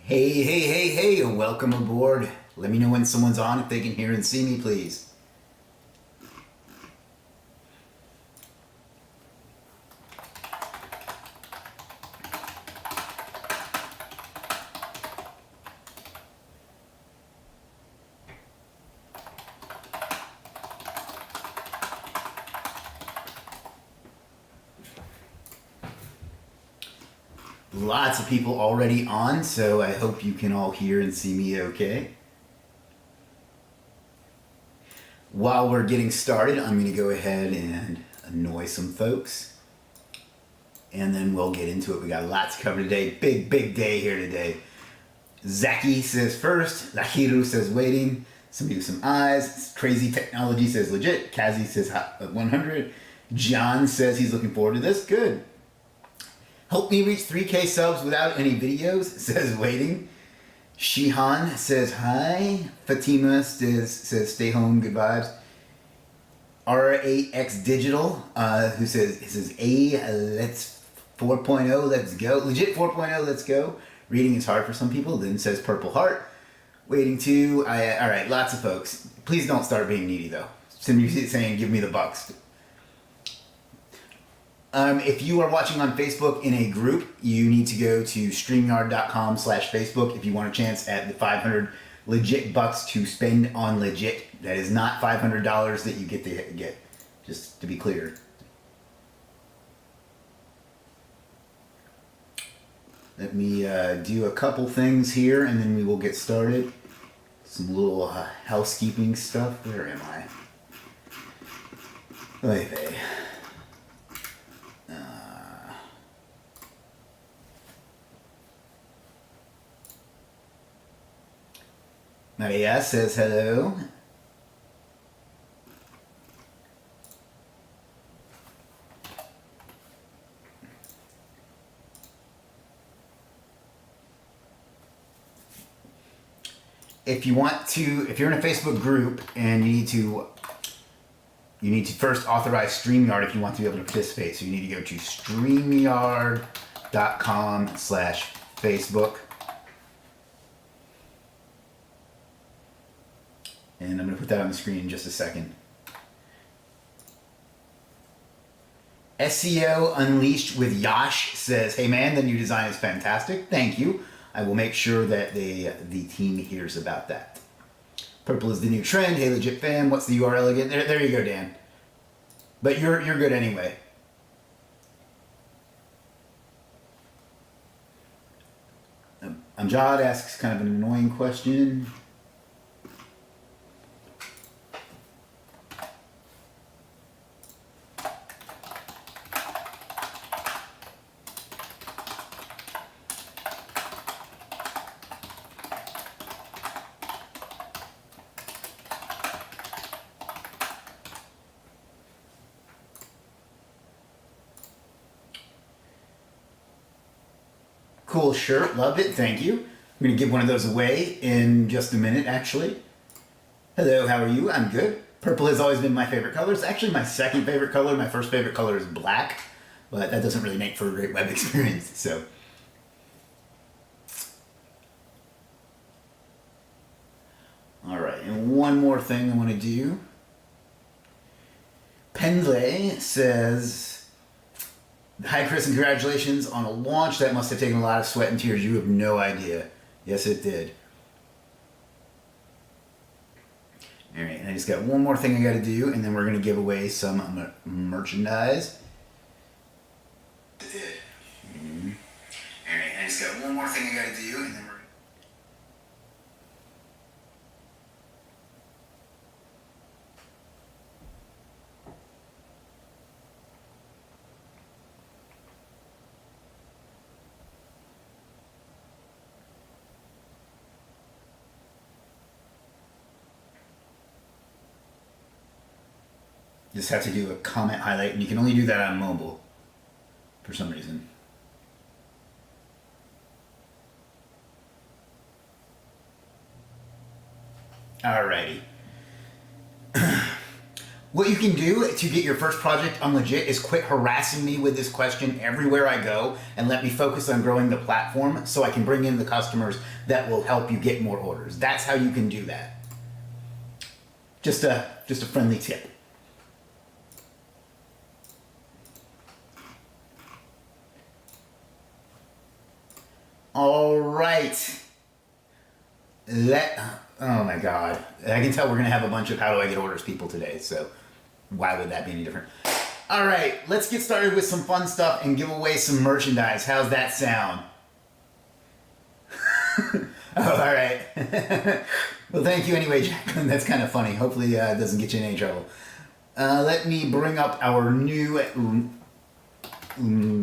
Hey, welcome aboard. Let me know when someone's on if they can hear and see me, please. Lots of people already on, so I hope you can all hear and see me okay. While we're getting started, I'm going to go ahead and annoy some folks. And then we'll get into it. We got lots to cover today. Big day here today. Zaki says first. Lahiru says waiting. Somebody with some eyes. Crazy Technology says legit. Kazi says 100. John says he's looking forward to this. Good. Help me reach 3K subs without any videos, says waiting. Shihan says hi. Fatima says stay home, good vibes. R8X Digital, who says let's 4.0, let's go. Legiit 4.0, let's go. Reading is hard for some people. Then says purple heart. Waiting too. All right, lots of folks. Please don't start being needy though. Somebody saying give me the bucks. If you are watching on Facebook in a group, you need to go to streamyard.com/Facebook if you want a chance at the 500 Legiit Bucks to spend on Legiit. That is not $500 that you get to get, just to be clear. Let me do a couple things here and then we will get started. Some little housekeeping stuff. Where am I? Oy vey. Maria says hello. If you're in a Facebook group and you need to first authorize StreamYard if you want to be able to participate. So you need to go to streamyard.com/Facebook. And I'm going to put that on the screen in just a second. SEO Unleashed with Yash says, hey man, the new design is fantastic. Thank you. I will make sure that the team hears about that. Purple is the new trend. Hey Legit fam, what's the URL again? There you go, Dan. But you're good anyway. Amjad asks kind of an annoying question. Cool shirt, loved it, thank you. I'm going to give one of those away in just a minute, actually. Hello, how are you? I'm good. Purple has always been my favorite color. It's actually my second favorite color. My first favorite color is black, but that doesn't really make for a great web experience, so. All right, and one more thing I want to do. Pendley says, hi Chris, and congratulations on a launch that must have taken a lot of sweat and tears. You have no idea. Yes, it did. All right, and I just got one more thing I got to do, and then we're going to give away some merchandise. It did. All right, I just got one more thing I got to do, and then we're just have to do a comment highlight, and you can only do that on mobile for some reason. Alrighty. What you can do to get your first project on Legiit is quit harassing me with this question everywhere I go and let me focus on growing the platform so I can bring in the customers that will help you get more orders. That's how you can do that. Just a friendly tip. All right. Oh my God. I can tell we're going to have a bunch of how do I get orders people today, so why would that be any different? All right, let's get started with some fun stuff and give away some merchandise. How's that sound? Oh, all right. Well, thank you anyway, Jacqueline. That's kind of funny. Hopefully it doesn't get you in any trouble. Let me bring up our new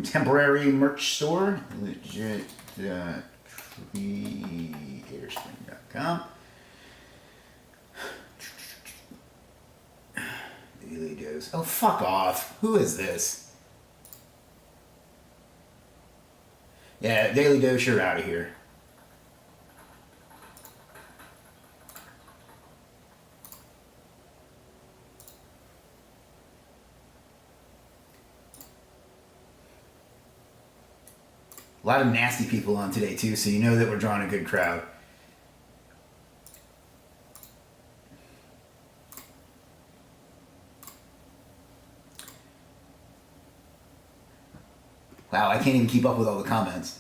temporary merch store. Legiit.creatorspring.com. Daily Dose. Oh, fuck off. Who is this? Yeah, Daily Dose, you're out of here. A lot of nasty people on today, too, so you know that we're drawing a good crowd. Wow, I can't even keep up with all the comments.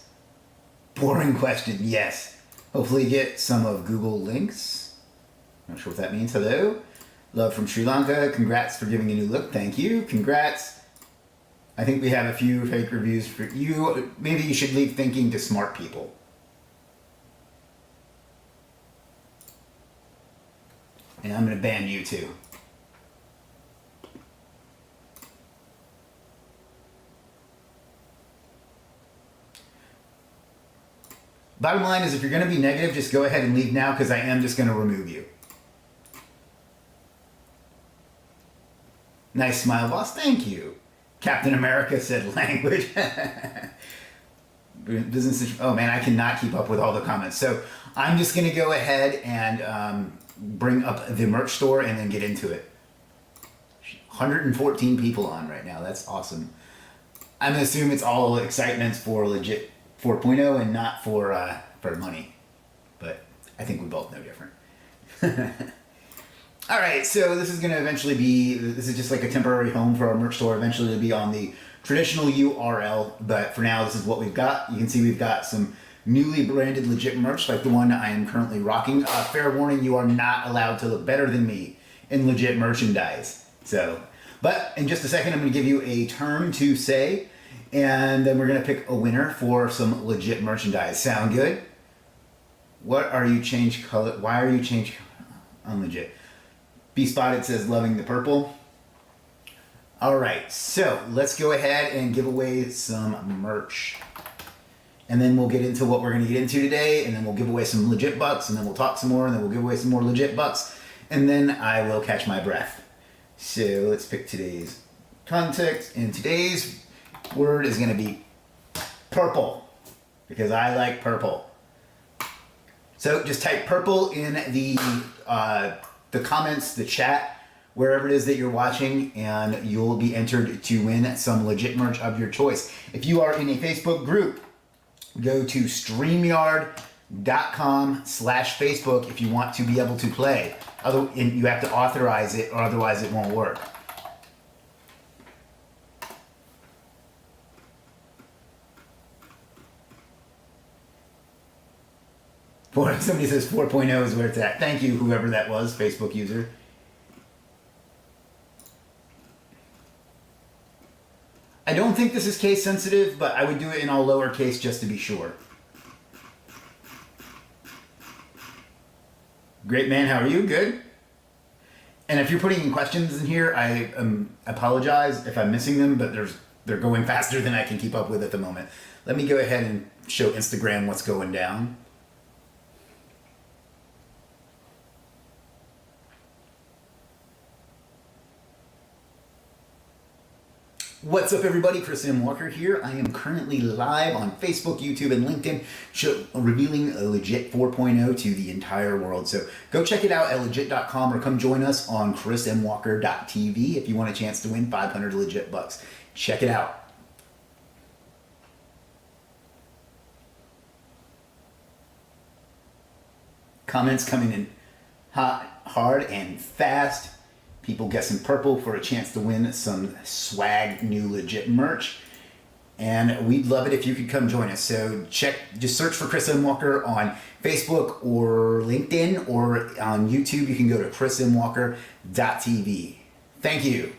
Boring question, yes. Hopefully get some of Google links. Not sure what that means. Hello. Love from Sri Lanka. Congrats for giving a new look. Thank you. Congrats. I think we have a few fake reviews for you. Maybe you should leave thinking to smart people. And I'm going to ban you too. Bottom line is if you're going to be negative, just go ahead and leave now because I am just going to remove you. Nice smile, boss. Thank you. Captain America said language. Business. Oh man, I cannot keep up with all the comments. So I'm just going to go ahead and bring up the merch store and then get into it. 114 people on right now. That's awesome. I'm going to assume it's all excitement for Legiit 4.0 and not for money. But I think we both know different. All right, so this is going to eventually be, this is just like a temporary home for our merch store. Eventually it'll be on the traditional URL, but for now this is what we've got. You can see we've got some newly branded Legiit merch like the one I am currently rocking. Fair warning, you are not allowed to look better than me in Legiit merchandise. So, but in just a second I'm going to give you a term to say, and then we're going to pick a winner for some Legiit merchandise. Sound good? What are you change color? Why are you change on Legiit? B Spotted says loving the purple. All right, so let's go ahead and give away some merch. And then we'll get into what we're going to get into today, and then we'll give away some Legiit Bucks, and then we'll talk some more, and then we'll give away some more Legiit Bucks, and then I will catch my breath. So let's pick today's context, and today's word is going to be purple, because I like purple. So just type purple in the comments, the chat, wherever it is that you're watching, and you'll be entered to win some Legiit merch of your choice. If you are in a Facebook group, go to streamyard.com/Facebook if you want to be able to play. And you have to authorize it, or otherwise it won't work. Somebody says 4.0 is where it's at. Thank you, whoever that was, Facebook user. I don't think this is case sensitive, but I would do it in all lowercase just to be sure. Great man, how are you? Good? And if you're putting in questions in here, I apologize if I'm missing them, but they're going faster than I can keep up with at the moment. Let me go ahead and show Instagram what's going down. What's up, everybody? Chris M. Walker here. I am currently live on Facebook, YouTube, and LinkedIn, revealing Legiit 4.0 to the entire world. So go check it out at Legiit.com or come join us on chrismwalker.tv if you want a chance to win 500 Legiit Bucks. Check it out. Comments coming in hot, hard, and fast. People guessing purple for a chance to win some swag new Legiit merch. And we'd love it if you could come join us. So just search for Chris M. Walker on Facebook or LinkedIn, or on YouTube you can go to chrismwalker.tv. Thank you.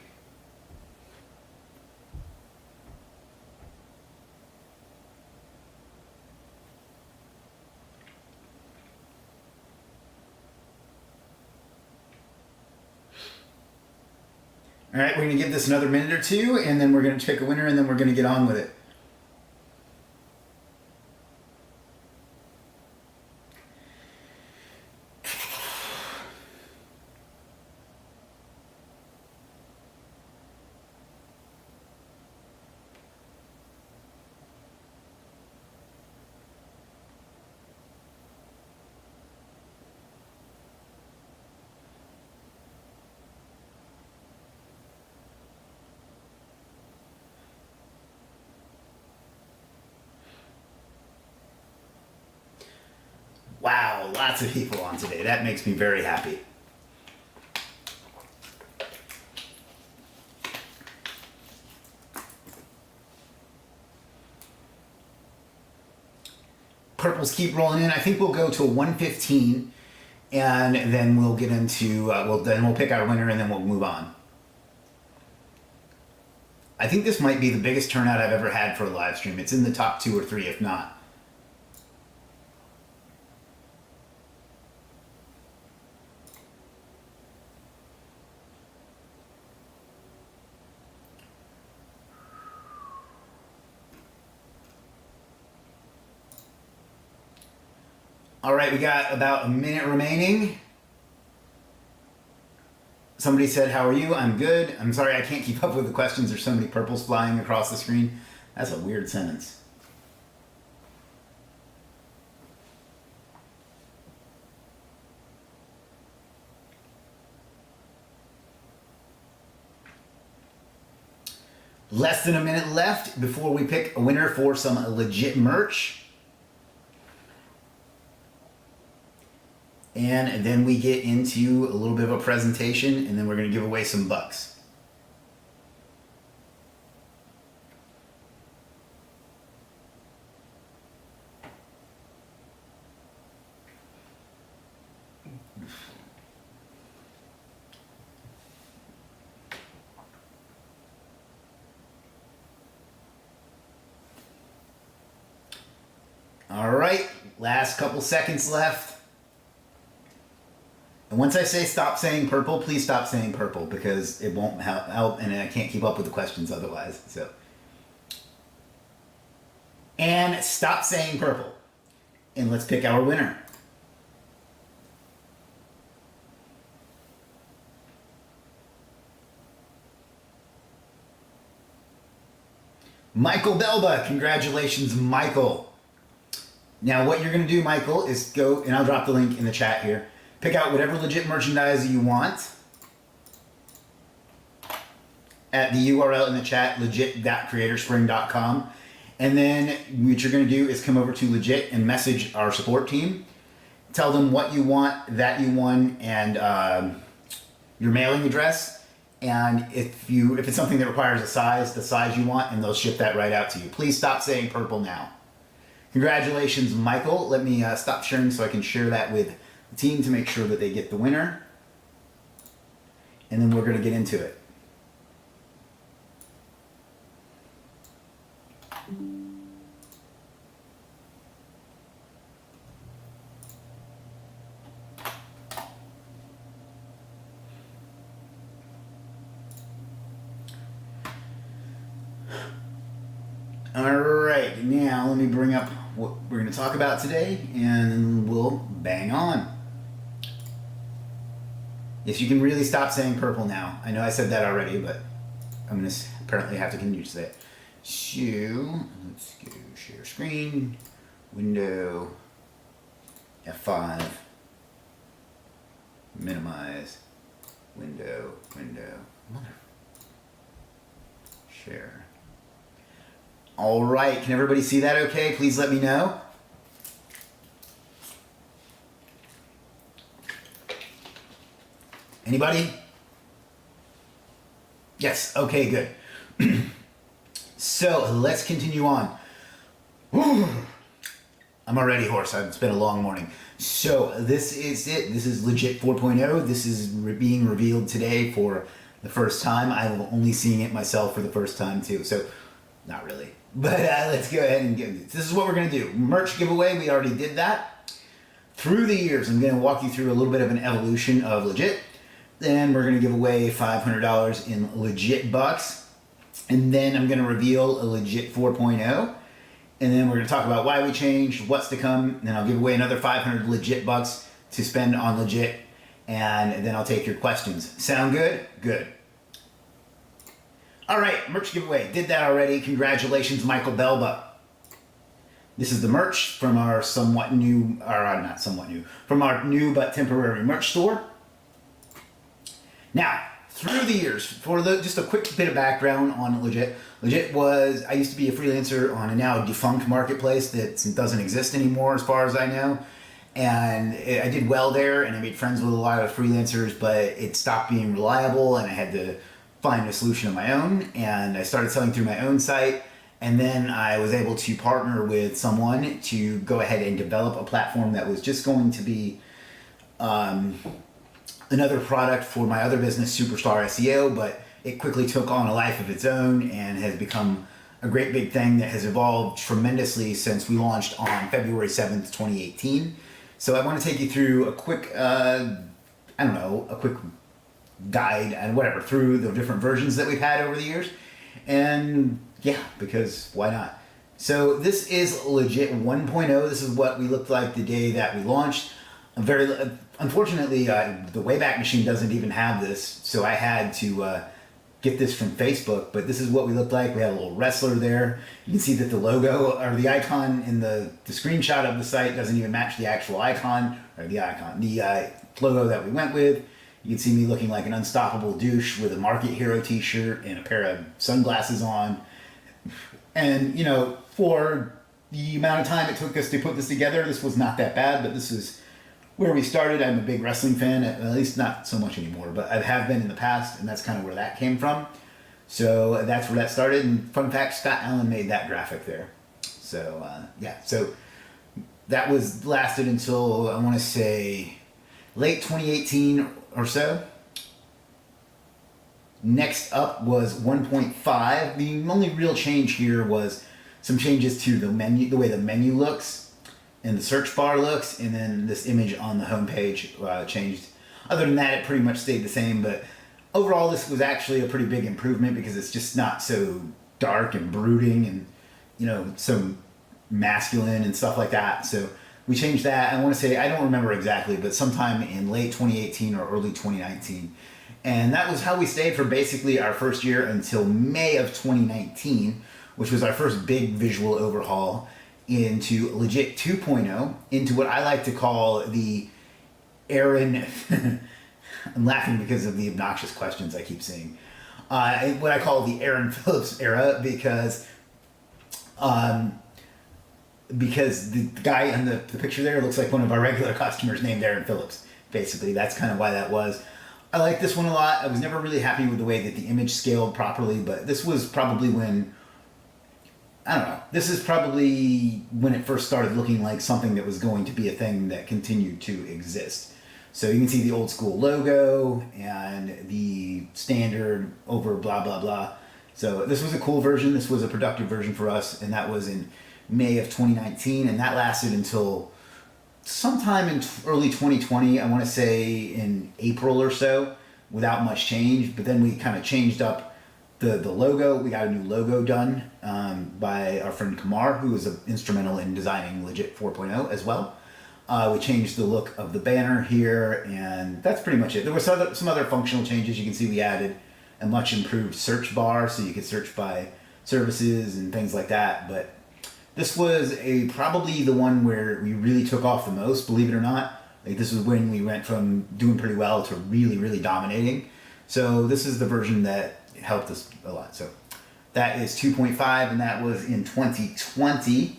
All right, we're going to give this another minute or two, and then we're going to pick a winner, and then we're going to get on with it. Wow, lots of people on today. That makes me very happy. Purples keep rolling in. I think we'll go to a 115, and then we'll get into, then we'll pick our winner, and then we'll move on. I think this might be the biggest turnout I've ever had for a live stream. It's in the top 2 or 3, if not. All right, we got about a minute remaining. Somebody said, how are you? I'm good. I'm sorry, I can't keep up with the questions. There's so many purples flying across the screen. That's a weird sentence. Less than a minute left before we pick a winner for some Legiit merch. And then we get into a little bit of a presentation, and then we're going to give away some bucks. All right, last couple seconds left. And once I say stop saying purple, please stop saying purple, because it won't help, and I can't keep up with the questions otherwise. So, and stop saying purple, and let's pick our winner. Michael Belba. Congratulations, Michael. Now what you're going to do, Michael, is go, and I'll drop the link in the chat here. Pick out whatever Legiit merchandise you want at the URL in the chat, legit.creatorspring.com. And then what you're going to do is come over to Legiit and message our support team. Tell them what you want, that you won, and your mailing address. And if it's something that requires the size you want, and they'll ship that right out to you. Please stop saying purple now. Congratulations, Michael. Let me stop sharing so I can share that with the team to make sure that they get the winner. And then we're going to get into it. All right, now let me bring up what we're going to talk about today, and we'll bang on. Yes, you can really stop saying purple now. I know I said that already, but I'm going to apparently have to continue to that. So, let's go share screen, window, F5, minimize, window, share. All right, can everybody see that okay? Please let me know. Anybody? Yes, okay, good. So let's continue on. I'm already hoarse. It's been a long morning. So this is it. This is Legiit 4.0. This is being revealed today for the first time. I'm only seeing it myself for the first time too. So not really. But let's go ahead and get this. This is what we're going to do. Merch giveaway. We already did that. Through the years, I'm going to walk you through a little bit of an evolution of Legiit. Then we're going to give away $500 in Legiit Bucks. And then I'm going to reveal a Legiit 4.0. And then we're going to talk about why we changed, what's to come. And then I'll give away another 500 Legiit Bucks to spend on Legiit. And then I'll take your questions. Sound good? Good. All right, merch giveaway. Did that already. Congratulations, Michael Belba. This is the merch from our somewhat new, or not somewhat new, from our new but temporary merch store. Now, through the years, just a quick bit of background on Legiit. Legiit was, I used to be a freelancer on a now defunct marketplace that doesn't exist anymore as far as I know. And I did well there and I made friends with a lot of freelancers, but it stopped being reliable and I had to find a solution of my own. And I started selling through my own site. And then I was able to partner with someone to go ahead and develop a platform that was just going to be another product for my other business, Superstar SEO, but it quickly took on a life of its own and has become a great big thing that has evolved tremendously since we launched on February 7th, 2018. So I want to take you through a quick, a quick guide and whatever through the different versions that we've had over the years. And yeah, because why not? So this is Legiit 1.0. This is what we looked like the day that we launched. Unfortunately, the Wayback Machine doesn't even have this, so I had to get this from Facebook, but this is what we looked like. We had a little wrestler there. You can see that the logo, or the icon in the screenshot of the site doesn't even match the actual icon, or the logo that we went with. You can see me looking like an unstoppable douche with a Market Hero t-shirt and a pair of sunglasses on. And, you know, for the amount of time it took us to put this together, this was not that bad, but this is where we started. I'm a big wrestling fan, at least not so much anymore, but I have been in the past, and that's kind of where that came from. So that's where that started, and fun fact, Scott Allen made that graphic there. So yeah, so that lasted until, I want to say, late 2018 or so. Next up was 1.5. The only real change here was some changes to the menu, the way the menu looks and the search bar looks, and then this image on the homepage changed. Other than that, it pretty much stayed the same, but overall this was actually a pretty big improvement because it's just not so dark and brooding and, you know, so masculine and stuff like that. So we changed that. I want to say, I don't remember exactly, but sometime in late 2018 or early 2019. And that was how we stayed for basically our first year until May of 2019, which was our first big visual overhaul into Legiit 2.0, into what I like to call the Aaron, I'm laughing because of the obnoxious questions I keep seeing, what I call the Aaron Phillips era, because the guy in the picture there looks like one of our regular customers named Aaron Phillips. Basically, that's kind of why that was. I like this one a lot. I was never really happy with the way that the image scaled properly, but this was probably when, I don't know, this is probably when it first started looking like something that was going to be a thing that continued to exist. So you can see the old school logo and the standard over blah, blah, blah. So this was a cool version. This was a productive version for us, and that was in May of 2019, and that lasted until sometime in early 2020, I want to say in April or so, without much change. But then we kind of changed up the logo. We got a new logo done by our friend Kamar, who was instrumental in designing Legiit 4.0 as well. We changed the look of the banner here, and that's pretty much it. There were some other functional changes. You can see we added a much improved search bar, so you could search by services and things like that. But this was probably the one where we really took off the most, believe it or not. Like, this was when we went from doing pretty well to really, really dominating. So this is the version that helped us a lot. So that is 2.5, and that was in 2020.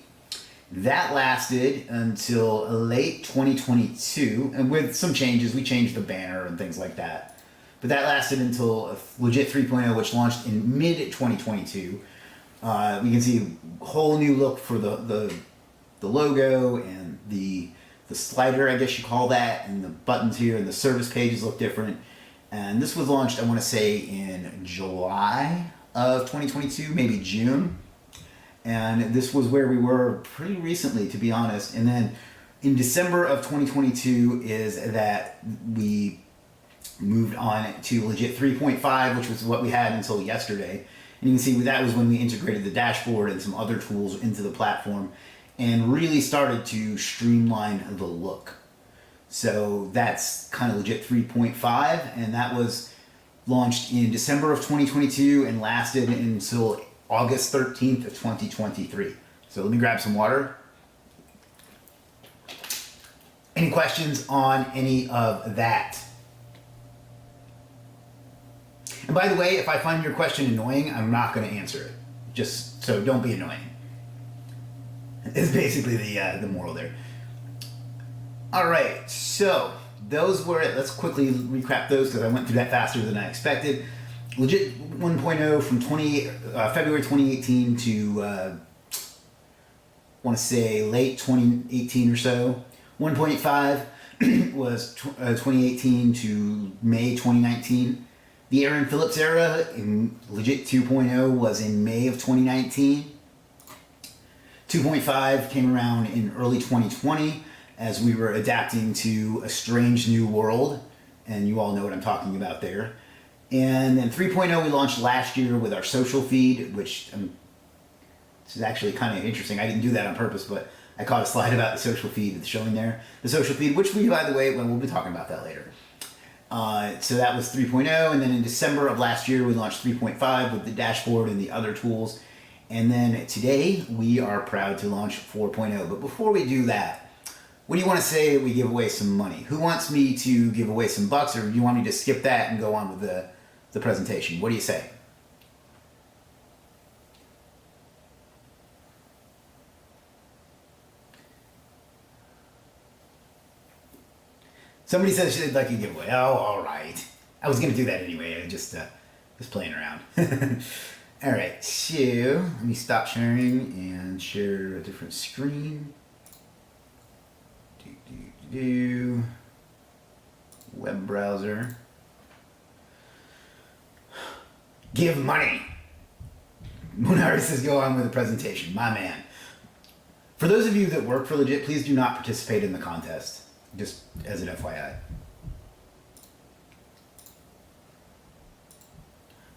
That lasted until late 2022, and with some changes, we changed the banner and things like that. But that lasted until Legiit 3.0, which launched in mid 2022. We can see a whole new look for the logo and the slider, I guess you call that, and the buttons here, and the service pages look different. And this was launched, I want to say, in July of 2022, maybe June. And this was where we were pretty recently, to be honest. And then in December of 2022 is that we moved on to Legiit 3.5, which was what we had until yesterday. And you can see that was when we integrated the dashboard and some other tools into the platform and really started to streamline the look. So that's kind of Legiit 3.5, and that was launched in December of 2022 and lasted until August 13th of 2023. So let me grab some water. Any questions on any of that? And by the way, if I find your question annoying, I'm not going to answer it. Just so don't be annoying. It's basically the moral there. All right, so those were it. Let's quickly recap those because I went through that faster than I expected. Legiit 1.0 from February 2018 to I want to say late 2018 or so. 1.5 was 2018 to May 2019. The Aaron Phillips era in Legiit 2.0 was in May of 2019. 2.5 came around in early 2020 as we were adapting to a strange new world, and you all know what I'm talking about there. And then 3.0 we launched last year with our social feed, which this is actually kind of interesting. I didn't do that on purpose, but I caught a slide about the social feed that's showing there. The social feed, which we, by the way, we'll be talking about that later. So that was 3.0, and then in December of last year we launched 3.5 with the dashboard and the other tools. And then today we are proud to launch 4.0. But before we do that, what do you want to say we give away some money? Who wants me to give away some bucks, or do you want me to skip that and go on with the presentation? What do you say? Somebody says they'd like a giveaway. Oh, all right. I was going to do that anyway. I just playing around. All right, so let me stop sharing and share a different screen. Web browser. Give money. Munari says go on with the presentation. My man. For those of you that work for Legiit, please do not participate in the contest. Just as an FYI.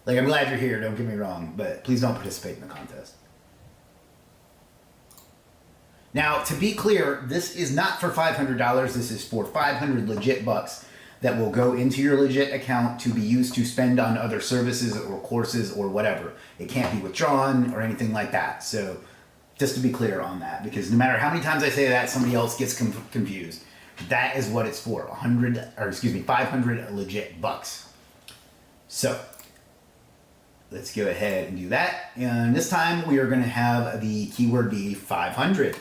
Like, I'm glad you're here, don't get me wrong, but please don't participate in the contest. Now, to be clear, this is not for $500. This is for 500 Legiit Bucks that will go into your Legiit account to be used to spend on other services or courses or whatever. It can't be withdrawn or anything like that. So, just to be clear on that, because no matter how many times I say that, somebody else gets confused. That is what it's for. 500 Legiit Bucks. So, let's go ahead and do that. And this time we are going to have the keyword be 500.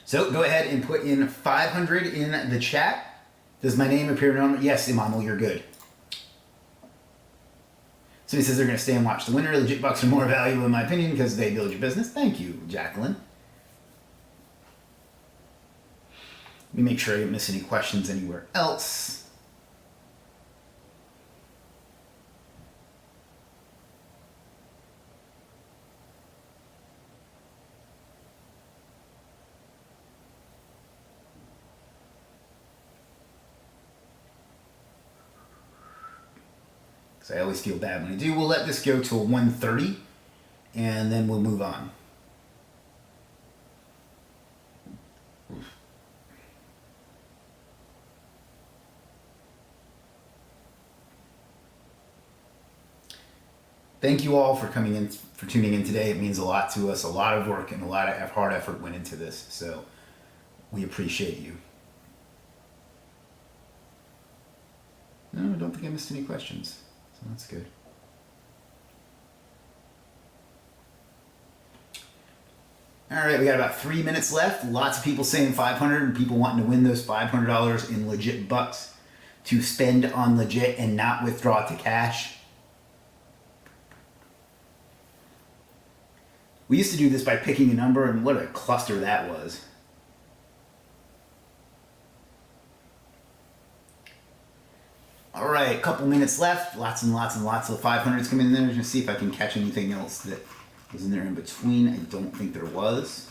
So go ahead and put in 500 in the chat. Does my name appear normal? Yes, Imamul, you're good. Somebody says they're going to stay and watch the winner. Legiit Bucks are more valuable in my opinion because they build your business. Thank you, Jacqueline. Let me make sure I didn't miss any questions anywhere else. Because I always feel bad when I do. We'll let this go till 1:30 and then we'll move on. Thank you all for coming in, for tuning in today. It means a lot to us. A lot of work and a lot of hard effort went into this. So we appreciate you. No, I don't think I missed any questions. So that's good. All right, we got about 3 minutes left. Lots of people saying 500 and people wanting to win those $500 in Legiit Bucks to spend on Legiit and not withdraw to cash. We used to do this by picking a number, and what a cluster that was. All right, a couple minutes left. Lots and lots and lots of 500s coming in there. Just see if I can catch anything else that was in there in between. I don't think there was.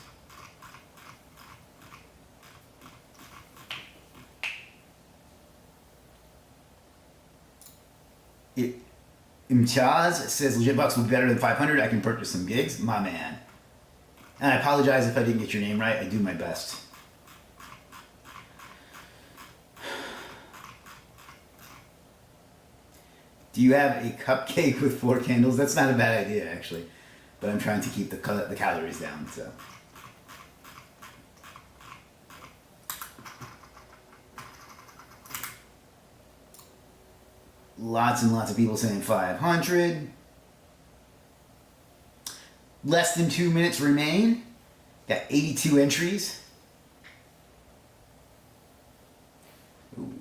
Imtiaz says Legiit Bucks would be better than 500. I can purchase some gigs. My man. And I apologize if I didn't get your name right. I do my best. Do you have a cupcake with 4 candles? That's not a bad idea, actually. But I'm trying to keep the calories down, so. Lots and lots of people saying 500. Less than 2 minutes remain. Got 82 entries. Ooh.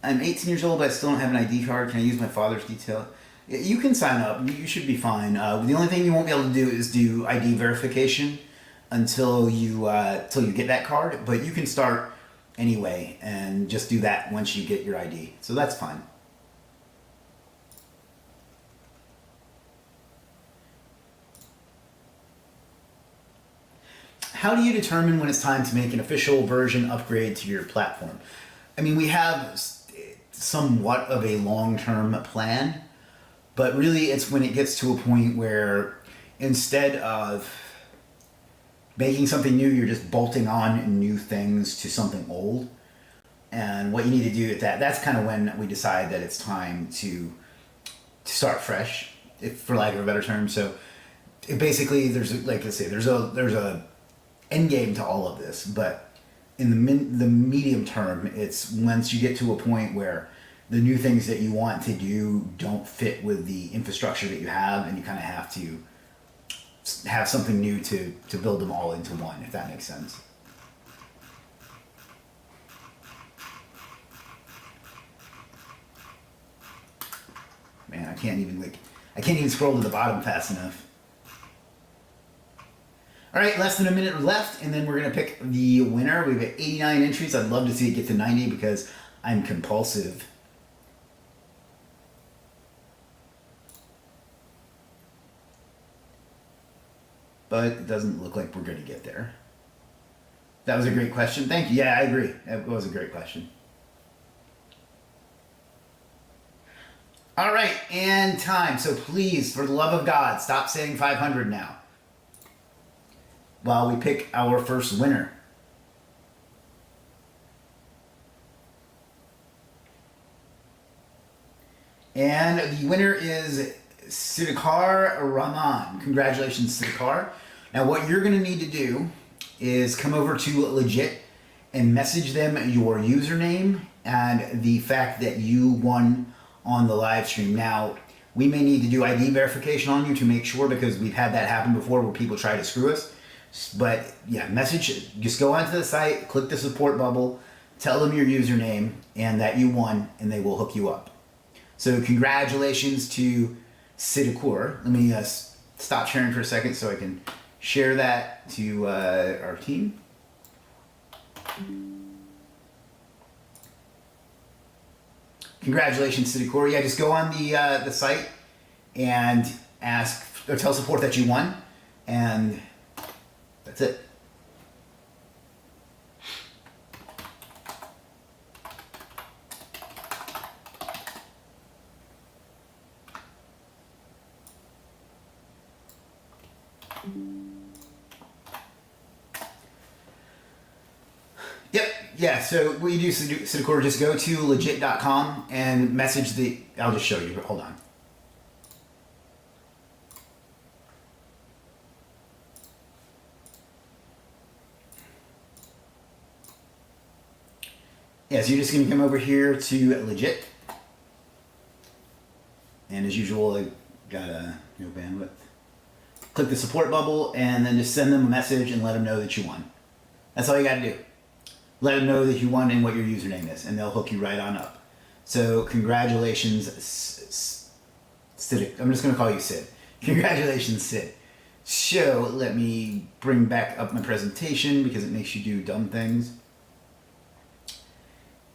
I'm 18 years old, but I still don't have an ID card. Can I use my father's detail? You can sign up. You should be fine. The only thing you won't be able to do is do ID verification until you get that card. But you can start anyway and just do that once you get your ID. So that's fine. How do you determine when it's time to make an official version upgrade to your platform? I mean, we have somewhat of a long-term plan, but really it's when it gets to a point where instead of making something new, you're just bolting on new things to something old. And what you need to do at that's kind of when we decide that it's time to start fresh, if for lack of a better term. So basically there's, like I say, there's a end game to all of this, but in the medium term, it's once you get to a point where the new things that you want to do don't fit with the infrastructure that you have, and you kind of have to have something new to build them all into one, if that makes sense. Man, I can't even scroll to the bottom fast enough. All right, less than a minute left, and then we're gonna pick the winner. We've got 89 entries. I'd love to see it get to 90 because I'm compulsive. But it doesn't look like we're gonna get there. That was a great question. Thank you. Yeah, I agree. That was a great question. All right, and time. So please, for the love of God, stop saying 500 now, while we pick our first winner. And the winner is Siddiqar Rahman. Congratulations, Siddiqar. Now what you're gonna need to do is come over to Legiit and message them your username and the fact that you won on the live stream. Now, we may need to do ID verification on you to make sure, because we've had that happen before where people try to screw us. But yeah, just go onto the site, click the support bubble, tell them your username and that you won, and they will hook you up. So congratulations to Siddiqar. Let me stop sharing for a second so I can share that to our team. Congratulations, Siddiqar. Yeah, just go on the site and ask or tell support that you won, and that's it. Yep, Yeah, so what you do, Sidakor, just go to Legiit.com and message the... I'll just show you. Hold on. Yeah, so you're just going to come over here to Legiit. And as usual, I got no bandwidth. Click the support bubble and then just send them a message and let them know that you won. That's all you got to do. Let them know that you won and what your username is, and they'll hook you right on up. So congratulations, Sid. I'm just going to call you Sid. Congratulations, Sid. So let me bring back up my presentation because it makes you do dumb things.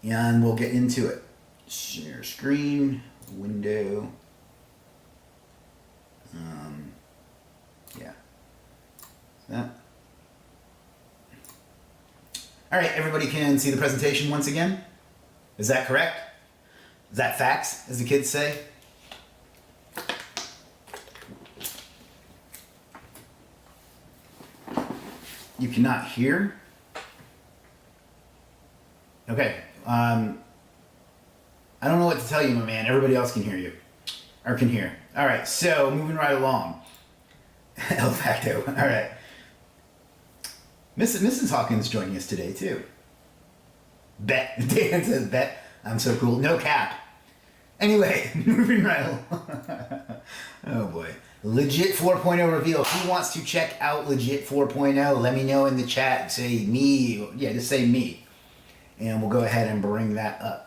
And we'll get into it. Share screen, window. Yeah. That. All right, everybody can see the presentation once again. Is that correct? Is that facts, as the kids say? You cannot hear? Okay. I don't know what to tell you, my man. Everybody else can hear you. Or can hear. All right, so moving right along. El facto. All right. Mrs. Hawkins joining us today, too. Bet. Dan says bet. I'm so cool. No cap. Anyway, moving right along. Oh, boy. Legiit 4.0 reveal. Who wants to check out Legiit 4.0? Let me know in the chat. Say me. Yeah, just say me. And we'll go ahead and bring that up.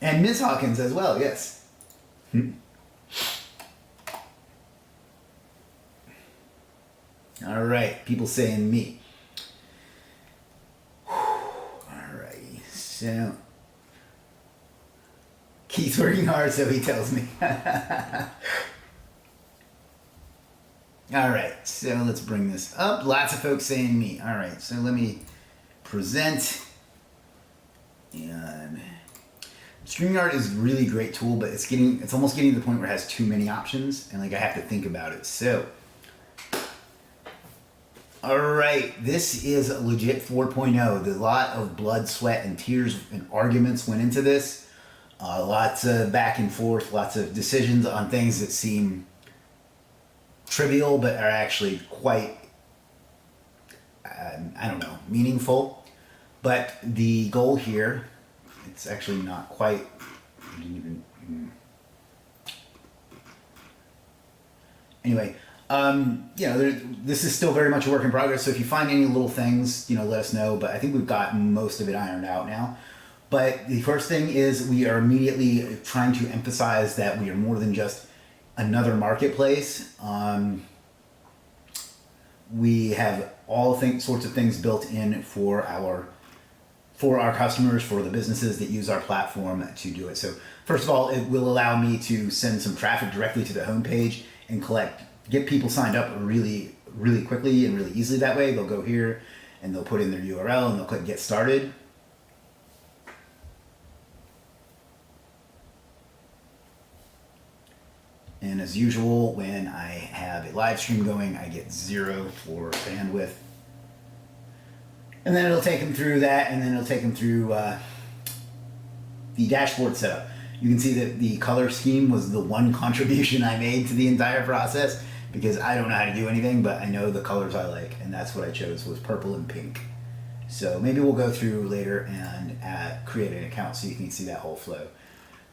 And Ms. Hawkins as well, yes. All right, people saying me. All righty, so Keith's working hard, so he tells me. All right, so let's bring this up. Lots of folks saying me. All right, so let me present. And StreamYard is a really great tool, but it's almost getting to the point where it has too many options, and like I have to think about it. So, all right, this is Legiit 4.0. A lot of blood, sweat, and tears and arguments went into this. Lots of back and forth, lots of decisions on things that seem trivial, but are actually quite, I don't know, meaningful. But the goal here, it's actually not quite, anyway, this is still very much a work in progress, so if you find any little things, let us know, but I think we've got most of it ironed out now. But the first thing is we are immediately trying to emphasize that we are more than just another marketplace. We have all sorts of things built in for our customers, for the businesses that use our platform to do it. So first of all, it will allow me to send some traffic directly to the homepage and get people signed up really, really quickly and really easily that way. They'll go here and they'll put in their URL and they'll click get started. And as usual, when I have a live stream going, I get 0 for bandwidth. And then it'll take them through that, and then it'll take them through the dashboard setup. You can see that the color scheme was the one contribution I made to the entire process, because I don't know how to do anything, but I know the colors I like, and that's what I chose, was purple and pink. So maybe we'll go through later and create an account so you can see that whole flow.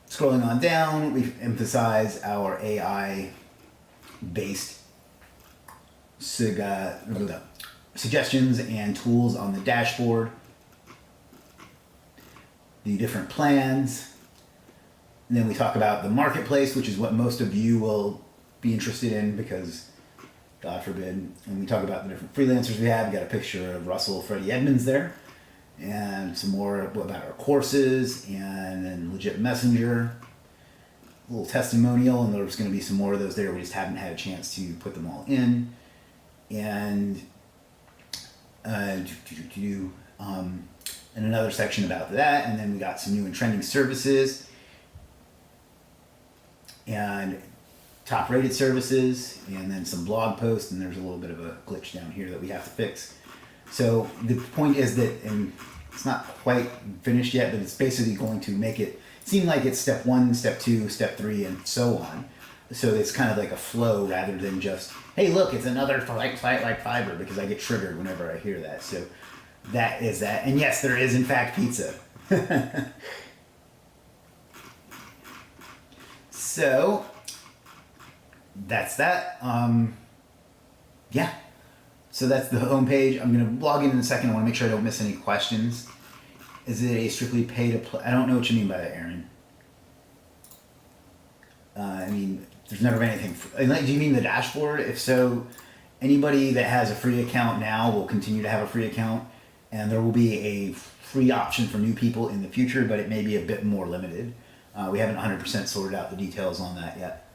Scrolling on down, we emphasize our AI-based suggestions and tools on the dashboard, the different plans, and then we talk about the marketplace, which is what most of you will be interested in because, God forbid, and we talk about the different freelancers we have. We got a picture of Russell Freddie Edmonds there, and some more about our courses, and then Legiit Messenger, a little testimonial, and there's going to be some more of those there. We just haven't had a chance to put them all in. And and another section about that, and then we got some new and trending services, and top rated services, and then some blog posts, and there's a little bit of a glitch down here that we have to fix. So the point is that, and it's not quite finished yet, but it's basically going to make it seem like it's step 1, step 2, step 3, and so on. So it's kind of like a flow rather than just, hey, look, it's another like fiber, because I get triggered whenever I hear that. So that is that. And yes, there is in fact pizza. So that's that. Yeah. So that's the home page. I'm going to log in a second. I want to make sure I don't miss any questions. Is it a strictly pay to play? I don't know what you mean by that, Aaron. I mean, there's never been anything. Do you mean the dashboard? If so, anybody that has a free account now will continue to have a free account, and there will be a free option for new people in the future, but it may be a bit more limited. We haven't 100% sorted out the details on that yet.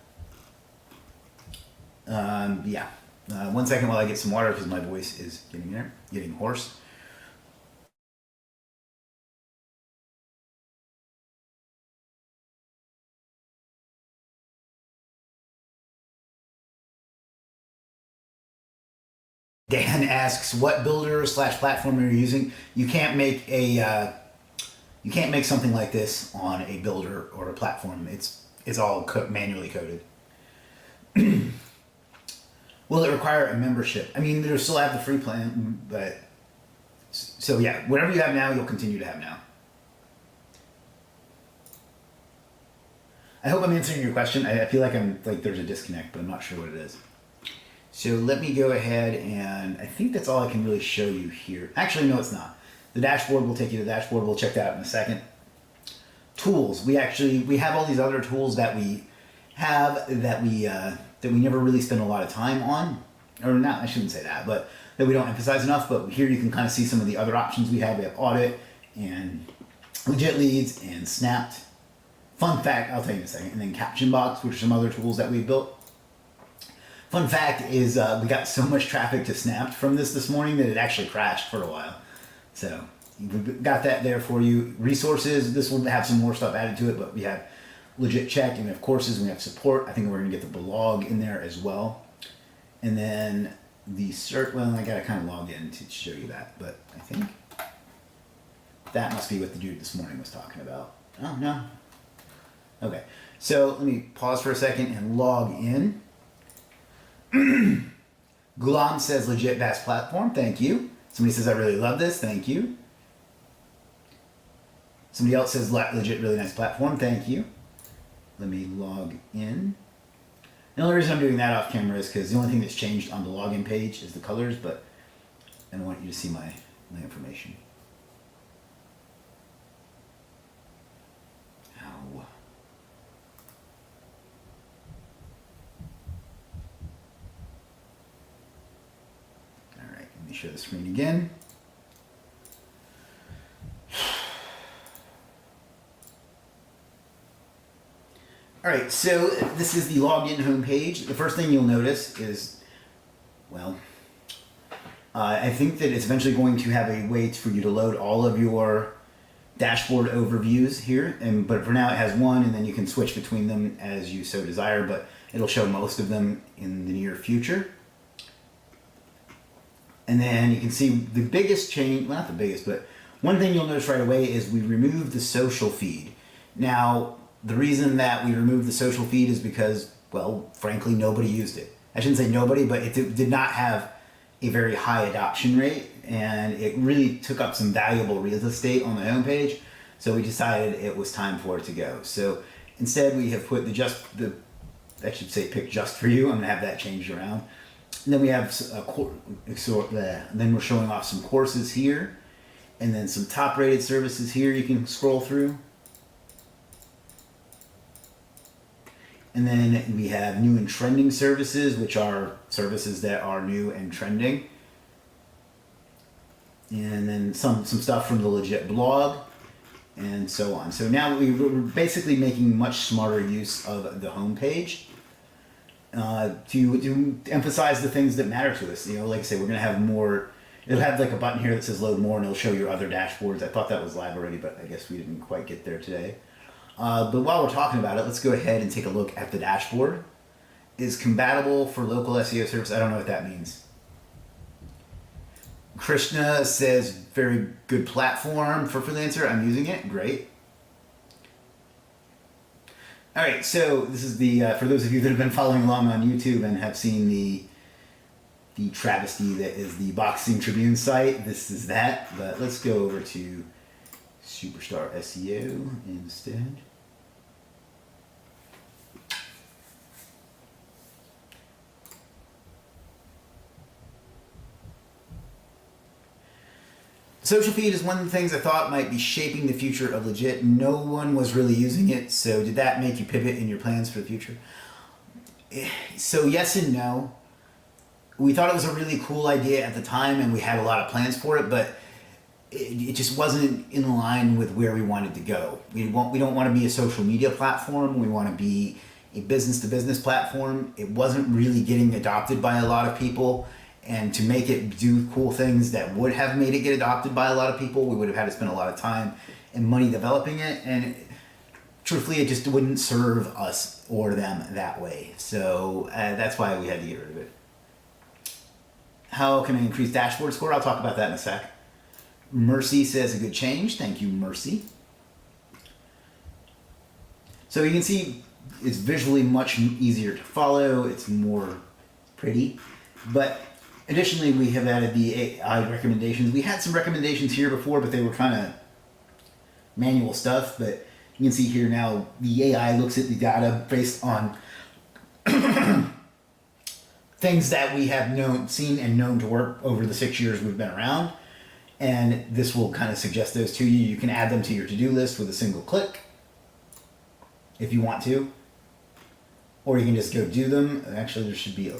Yeah. 1 second while I get some water, because my voice is getting hoarse. Dan asks, what builder / platform are you using? You can't make something like this on a builder or a platform. It's all manually coded. Will it require a membership? I mean, they'll still have the free plan, but so yeah, whatever you have now, you'll continue to have now. I hope I'm answering your question. I feel like there's a disconnect, but I'm not sure what it is. So let me go ahead, and I think that's all I can really show you here. Actually, no, it's not. The dashboard will take you to the dashboard. We'll check that out in a second. Tools. We have all these other tools that we have that we never really spend a lot of time on, or not. I shouldn't say that, but that we don't emphasize enough. But here you can kind of see some of the other options we have. We have audit and Legiit leads and snapped. Fun fact, I'll tell you in a second, and then caption box, which are some other tools that we've built. Fun fact is we got so much traffic to Snapped from this morning that it actually crashed for a while. So we've got that there for you. Resources, this will have some more stuff added to it, but we have Legiit check, and we have courses, and we have support. I think we're going to get the blog in there as well. And then the cert, well, I got to kind of log in to show you that, but I think that must be what the dude this morning was talking about. Oh, no. Okay, so let me pause for a second and log in. Gulam says Legiit best platform. Thank you. Somebody says I really love this. Thank you. Somebody else says Legiit really nice platform. Thank you. Let me log in. The only reason I'm doing that off camera is because the only thing that's changed on the login page is the colors, but I don't want you to see my information. Ow. Let me share the screen again. All right, so this is the login homepage. The first thing you'll notice is, well, I think that it's eventually going to have a way for you to load all of your dashboard overviews here, but for now it has one, and then you can switch between them as you so desire, but it'll show most of them in the near future. And then you can see the biggest change, well, not the biggest, but one thing you'll notice right away is we removed the social feed. Now, the reason that we removed the social feed is because, well, frankly, nobody used it. I shouldn't say nobody, but it did not have a very high adoption rate, and it really took up some valuable real estate on the homepage, so we decided it was time for it to go. So instead, we have put I should say pick just for you. I'm gonna have that changed around. And then we have then we're showing off some courses here, and then some top rated services here you can scroll through. And then we have new and trending services, which are services that are new and trending. And then some stuff from the Legiit blog, and so on. So now we're basically making much smarter use of the homepage to emphasize the things that matter to us. You know, like I say, we're going to have more. It'll have like a button here that says load more, and it'll show your other dashboards. I thought that was live already, but I guess we didn't quite get there today. But while we're talking about it, let's go ahead and take a look at the dashboard. is compatible for local SEO service. I don't know what that means. Krishna says, very good platform for freelancer. I'm using it. Great. All right, so this is the for those of you that have been following along on YouTube and have seen the travesty that is the Boxing Tribune site. This is that, but let's go over to Superstar SEO instead. Social feed is one of the things I thought might be shaping the future of Legiit. No one was really using it, so did that make you pivot in your plans for the future? So yes and no. We thought it was a really cool idea at the time, and we had a lot of plans for it, but it just wasn't in line with where we wanted to go. We don't want to be a social media platform. We want to be a business-to-business platform. It wasn't really getting adopted by a lot of people. And to make it do cool things that would have made it get adopted by a lot of people, we would have had to spend a lot of time and money developing it. And truthfully, it just wouldn't serve us or them that way. So that's why we had to get rid of it. How can I increase dashboard score? I'll talk about that in a sec. Mercy says a good change. Thank you, Mercy. So you can see it's visually much easier to follow. It's more pretty. But additionally, we have added the AI recommendations. We had some recommendations here before, but they were kind of manual stuff. But you can see here now, the AI looks at the data based on things that we have seen and known to work over the 6 years we've been around. And this will kind of suggest those to you. You can add them to your to-do list with a single click if you want to. Or you can just go do them. Actually, there should be a...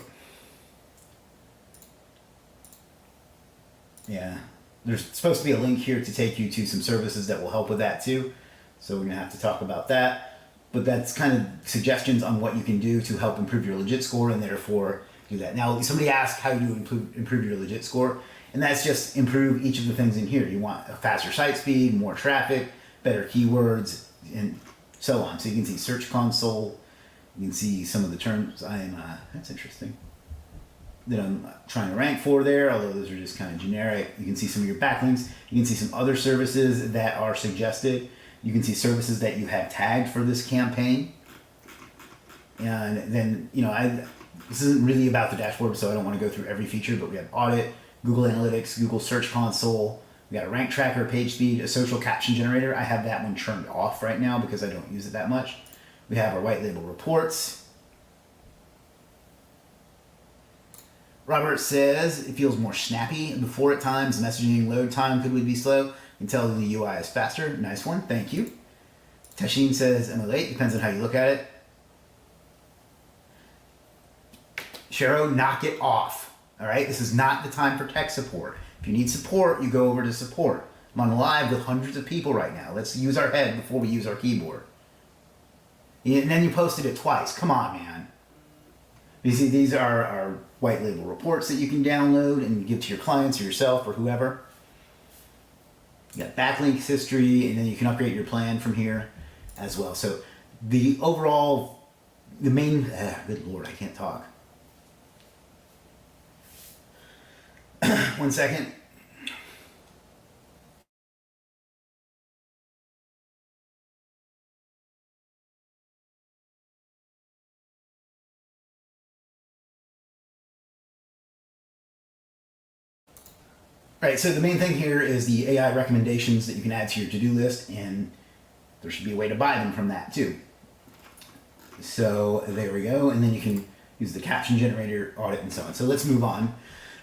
Yeah, there's supposed to be a link here to take you to some services that will help with that too. So we're gonna have to talk about that. But that's kind of suggestions on what you can do to help improve your Legiit score and therefore do that. Now, somebody asked how you improve your Legiit score, and that's just improve each of the things in here. You want a faster site speed, more traffic, better keywords, and so on. So you can see Search Console, you can see some of the terms that's interesting, that I'm trying to rank for there, although those are just kind of generic. You can see some of your backlinks. You can see some other services that are suggested. You can see services that you have tagged for this campaign. And then, this isn't really about the dashboard, so I don't want to go through every feature, but we have audit, Google Analytics, Google Search Console. We got a rank tracker, page speed, a social caption generator. I have that one turned off right now because I don't use it that much. We have our white label reports. Robert says it feels more snappy. Before at times, messaging load time could be slow. You can tell the UI is faster. Nice one. Thank you. Tashin says emulate. Depends on how you look at it. Shero, knock it off. All right? This is not the time for tech support. If you need support, you go over to support. I'm on live with hundreds of people right now. Let's use our head before we use our keyboard. And then you posted it twice. Come on, man. You see, these are our white label reports that you can download and give to your clients or yourself or whoever. You got backlinks history, and then you can upgrade your plan from here as well. So the overall, the main, good Lord, I can't talk. 1 second. All right, so the main thing here is the AI recommendations that you can add to your to-do list, and there should be a way to buy them from that too. So there we go, and then you can use the caption generator, audit, and so on. So let's move on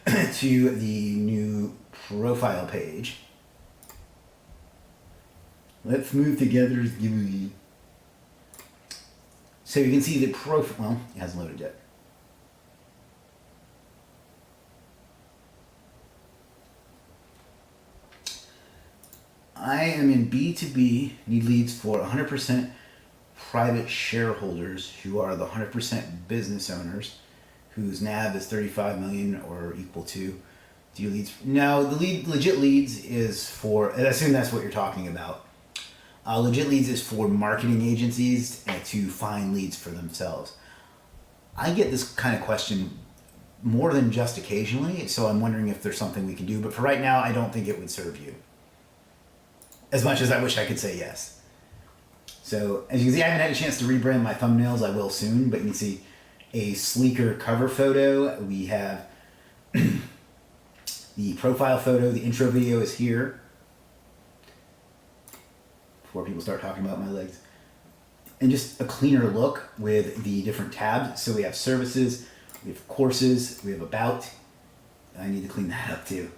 to the new profile page. Let's move together. So you can see the profile, well, it hasn't loaded yet. I am in B2B, need leads for 100% private shareholders who are the 100% business owners whose NAV is 35 million or equal to. Do you leads? No, the Legiit leads is for, I assume that's what you're talking about. Legiit leads is for marketing agencies to find leads for themselves. I get this kind of question more than just occasionally, so I'm wondering if there's something we can do. But for right now, I don't think it would serve you. As much as I wish I could say yes. So, as you can see, I haven't had a chance to rebrand my thumbnails. I will soon, but you can see a sleeker cover photo. We have the profile photo. The intro video is here. Before people start talking about my legs. And just a cleaner look with the different tabs. So we have services, we have courses, we have about. I need to clean that up too.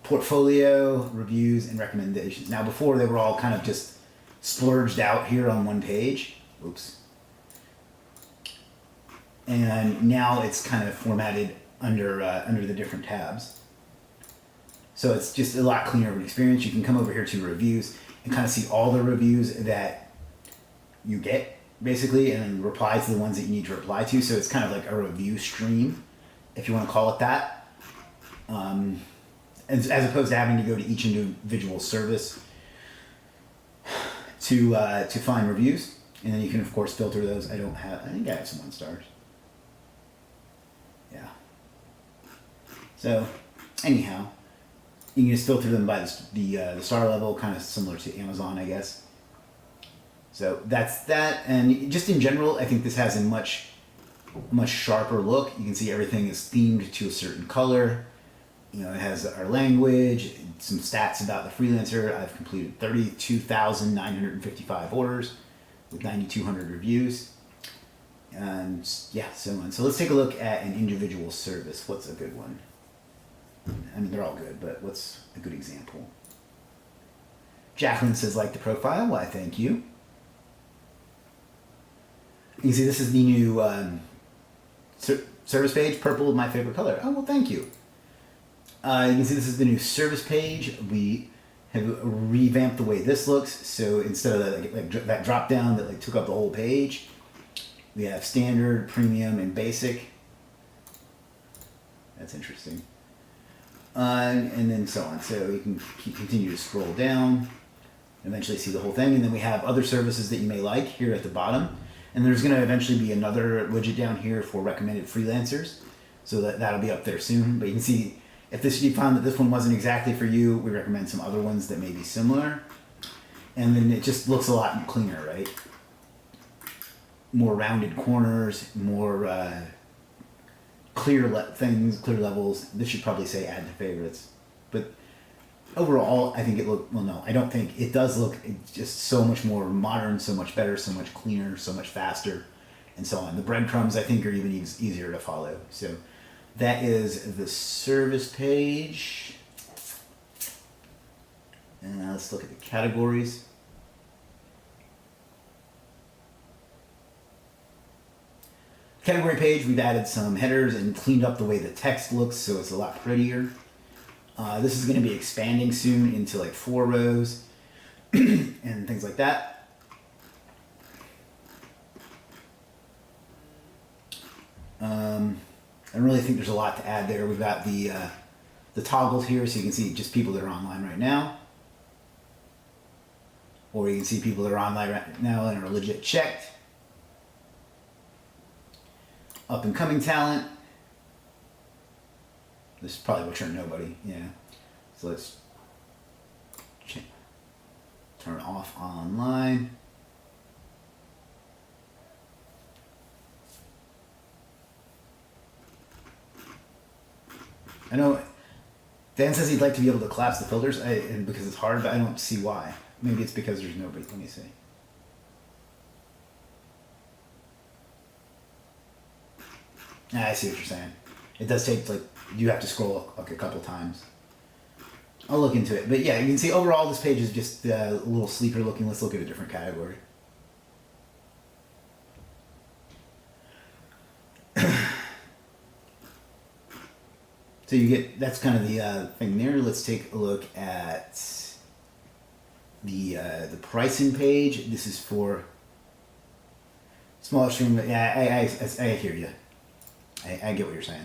Portfolio, reviews, and recommendations. Now before they were all kind of just splurged out here on one page. Oops. And now it's kind of formatted under the different tabs. So it's just a lot cleaner of an experience. You can come over here to reviews and kind of see all the reviews that you get, basically, and then reply to the ones that you need to reply to. So it's kind of like a review stream, if you want to call it that. As opposed to having to go to each individual service to find reviews. And then you can, of course, filter those. I think I have some 1 stars. Yeah. So, anyhow, you can just filter them by the star level, kind of similar to Amazon, I guess. So that's that. And just in general, I think this has a much sharper look. You can see everything is themed to a certain color. You know, it has our language, some stats about the freelancer. I've completed 32,955 orders with 9,200 reviews. And yeah, so on. So let's take a look at an individual service. What's a good one? I mean, they're all good, but what's a good example? Jacqueline says, like the profile. Why, thank you. You can see this is the new service page. Purple is my favorite color. Oh, well, thank you. You can see this is the new service page. We have revamped the way this looks. So instead of that drop down that took up the whole page, we have standard, premium, and basic. That's interesting. And then so on. So you can continue to scroll down, eventually see the whole thing. And then we have other services that you may like here at the bottom. And there's going to eventually be another widget down here for recommended freelancers. So that'll be up there soon. But you can see if you found that this one wasn't exactly for you, we recommend some other ones that may be similar. And then it just looks a lot cleaner, right? More rounded corners, more clear levels. This should probably say add to favorites. But overall, I think I don't think it does look just so much more modern, so much better, so much cleaner, so much faster, and so on. The breadcrumbs, I think, are even easier to follow. So that is the service page. And now let's look at the categories. Category page, we've added some headers and cleaned up the way the text looks, so it's a lot prettier. This is going to be expanding soon into 4 rows and things like that. I really think there's a lot to add there. We've got the toggles here, so you can see just people that are online right now. Or you can see people that are online right now and are legit checked. Up and coming talent. This probably will turn nobody, yeah. So let's turn off online. I know Dan says he'd like to be able to collapse the filters and because it's hard, but I don't see why. Maybe it's because there's nobody. Let me see. I see what you're saying. It does take you have to scroll a couple times. I'll look into it. But yeah, you can see overall this page is just a little sleeker looking. Let's look at a different category. So that's kind of the thing there. Let's take a look at the pricing page. This is for smaller stream. Yeah, I hear you. I get what you're saying.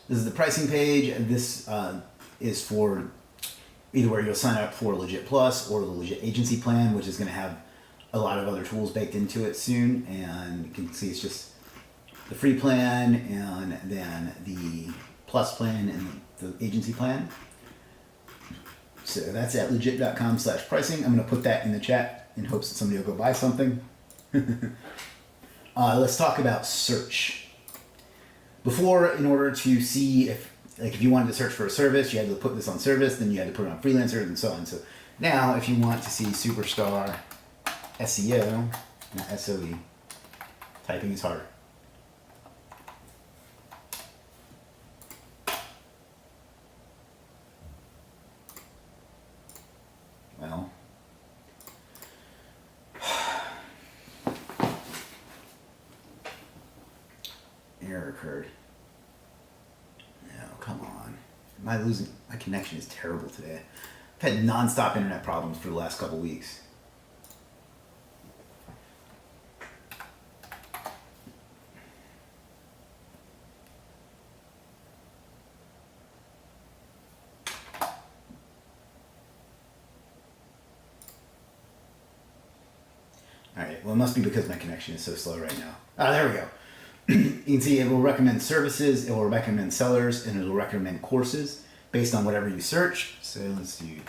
This is the pricing page. This is for either where you'll sign up for Legiit Plus or the Legiit Agency plan, which is going to have a lot of other tools baked into it soon, and you can see it's just the free plan and then the plus plan and the agency plan. So that's at legiit.com/pricing. I'm going to put that in the chat in hopes that somebody will go buy something. Let's talk about search. Before, in order to see if you wanted to search for a service, you had to put this on service, then you had to put it on freelancers and so on. So now, if you want to see superstar SEO, not SOE, typing is hard. Well, error occurred. No, come on. Am I losing? My connection is terrible today. I've had nonstop internet problems for the last couple weeks. Alright, well it must be because my connection is so slow right now. Ah, there we go. You can see it will recommend services, it will recommend sellers, and it will recommend courses based on whatever you search. So let's do.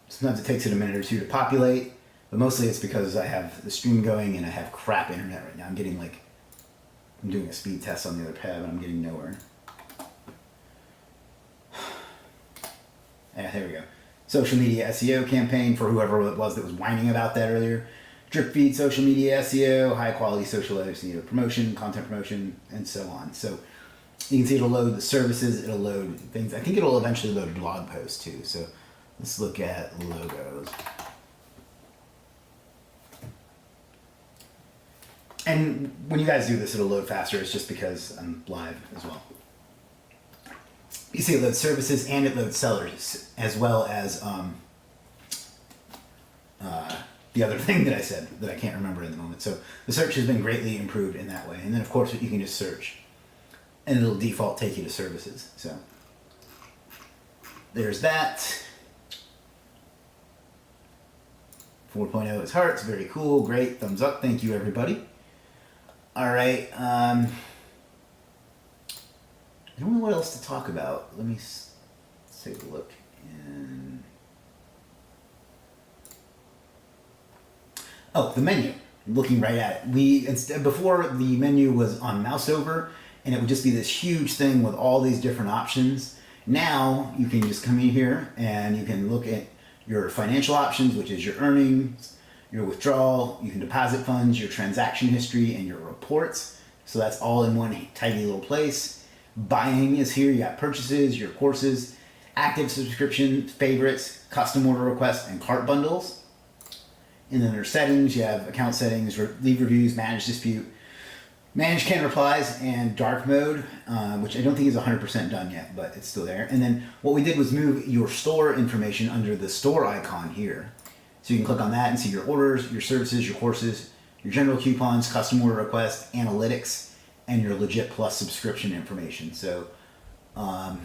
Sometimes it takes it a minute or two to populate, but mostly it's because I have the stream going and I have crap internet right now. I'm doing a speed test on the other pad, but I'm getting nowhere. Yeah, there we go. Social media SEO campaign for whoever it was that was whining about that earlier. Drip feed social media SEO, high quality social SEO promotion, content promotion, and so on. So you can see it'll load the services, it'll load things. I think it'll eventually load blog posts too. So let's look at logos. And when you guys do this, it'll load faster. It's just because I'm live as well. You see it loads services and it loads sellers, as well as the other thing that I said that I can't remember in the moment. So the search has been greatly improved in that way. And then of course you can just search and it'll default take you to services. So there's that. 4.0 is hearts, very cool, great, thumbs up, thank you everybody. All right, I don't know what else to talk about. Let me take a look. Oh, the menu. Looking right at it. Before the menu was on mouse over, and it would just be this huge thing with all these different options. Now you can just come in here and you can look at your financial options, which is your earnings, your withdrawal. You can deposit funds, your transaction history, and your reports. So that's all in one tidy little place. Buying is here. You got purchases, your courses, active subscription, favorites, custom order requests, and cart bundles. And then there's settings. You have account settings, leave reviews, manage dispute, manage canned replies, and dark mode, which I don't think is 100% done yet, but it's still there. And then what we did was move your store information under the store icon here. So you can click on that and see your orders, your services, your courses, your general coupons, custom order requests, analytics, and your Legiit Plus subscription information. So let's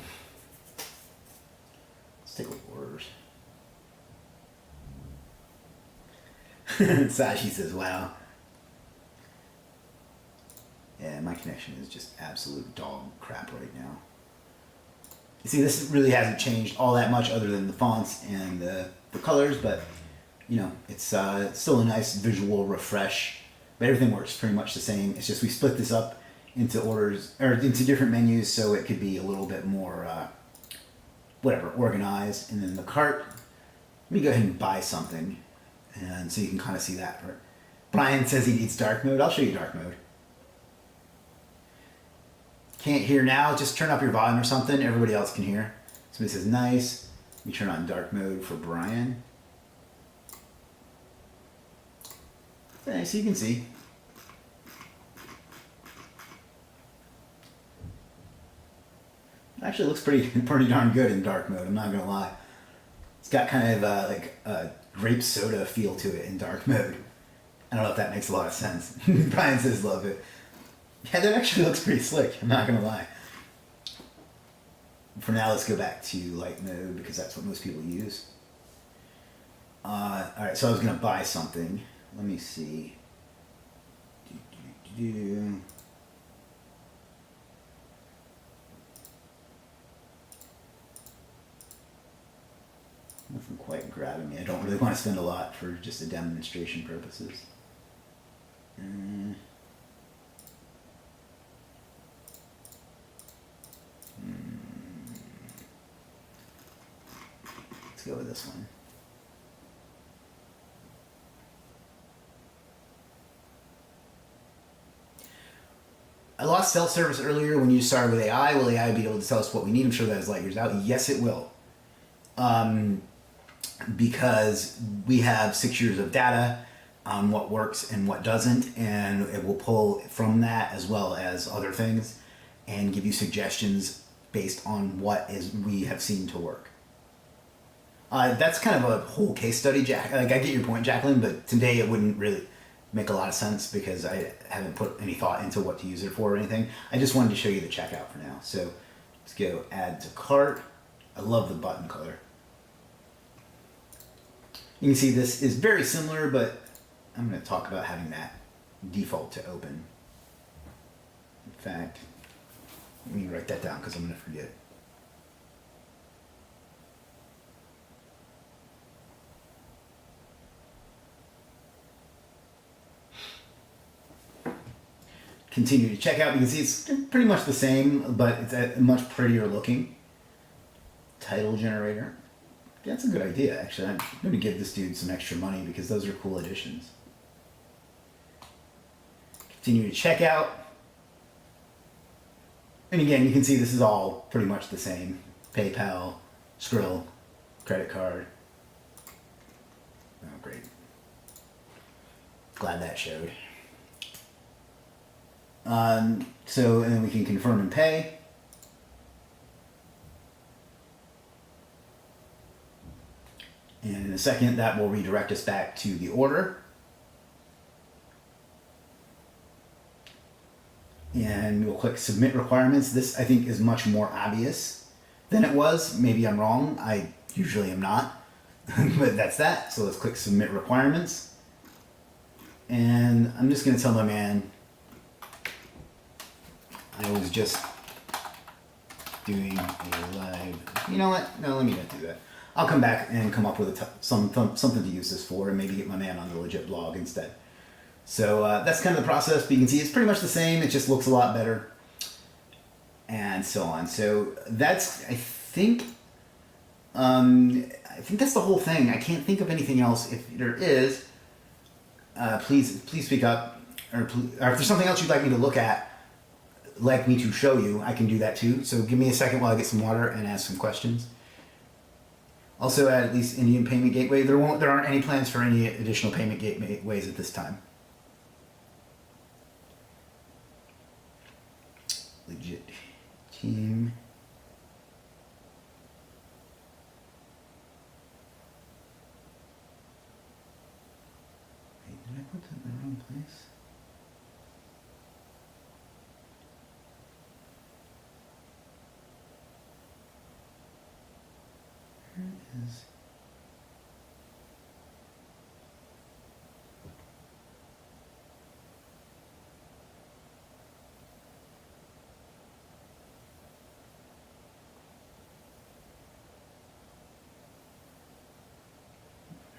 take a look at orders. Sashi says, wow. Yeah, my connection is just absolute dog crap right now. You see, this really hasn't changed all that much other than the fonts and the colors, but you know, it's still a nice visual refresh. But everything works pretty much the same. It's just we split this up into orders or into different menus so it could be a little bit more organized. And then the cart, let me go ahead and buy something, and so you can kind of see that. Brian says he needs dark mode. I'll show you dark mode. Can't hear now, just turn up your volume or something. Everybody else can hear. Somebody says nice. Let me turn on dark mode for Brian. Okay, so you can see. Actually, it looks pretty darn good in dark mode. I'm not gonna lie. It's got kind of like a grape soda feel to it in dark mode. I don't know if that makes a lot of sense. Brian says love it. Yeah, that actually looks pretty slick. I'm not gonna lie. For now, let's go back to light mode because that's what most people use. All right, so I was gonna buy something. Let me see. Nothing quite grabbing me. I don't really want to spend a lot for just a demonstration purposes. Let's go with this one. I lost cell service earlier when you started with AI. Will AI be able to tell us what we need? I'm sure that is light years out. Yes, it will. Because we have 6 years of data on what works and what doesn't, and it will pull from that as well as other things and give you suggestions based on what we have seen to work. That's kind of a whole case study, Jack. Like, I get your point, Jacqueline, but today it wouldn't really make a lot of sense because I haven't put any thought into what to use it for or anything. I just wanted to show you the checkout for now. So let's go add to cart. I love the button color. You can see this is very similar, but I'm going to talk about having that default to open. In fact, let me write that down because I'm going to forget. Continue to check out. You can see it's pretty much the same, but it's much prettier looking. Title generator. That's a good idea, actually. I'm going to give this dude some extra money because those are cool additions. Continue to check out. And again, you can see this is all pretty much the same. PayPal, Skrill, credit card. Oh, great. Glad that showed. And then we can confirm and pay. And in a second, that will redirect us back to the order. And we'll click Submit Requirements. This, I think, is much more obvious than it was. Maybe I'm wrong. I usually am not. But that's that. So let's click Submit Requirements. And I'm just going to tell my man I was just doing a live... You know what? No, let me not do that. I'll come back and come up with something to use this for and maybe get my man on the Legiit blog instead. So that's kind of the process, but you can see it's pretty much the same. It just looks a lot better and so on. So that's, I think that's the whole thing. I can't think of anything else. If there is, please speak up. Or if there's something else you'd like me to look at, like me to show you, I can do that too. So give me a second while I get some water and ask some questions. Also add at least Indian payment gateway. There aren't any plans for any additional payment gateways at this time. Legiit team. Wait, did I put that in the wrong place? Where is...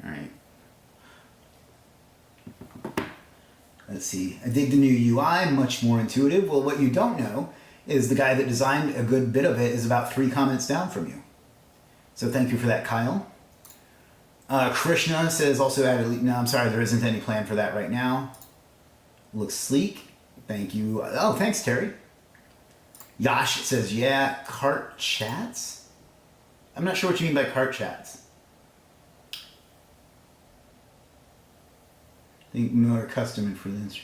All right. Let's see. I dig the new UI, much more intuitive. Well, what you don't know is the guy that designed a good bit of it is about 3 comments down from you. So thank you for that, Kyle. Krishna says also add elite. No, I'm sorry, there isn't any plan for that right now. Looks sleek. Thank you. Oh, thanks, Terry. Yash says, yeah, cart chats? I'm not sure what you mean by cart chats. Think more custom and freelance.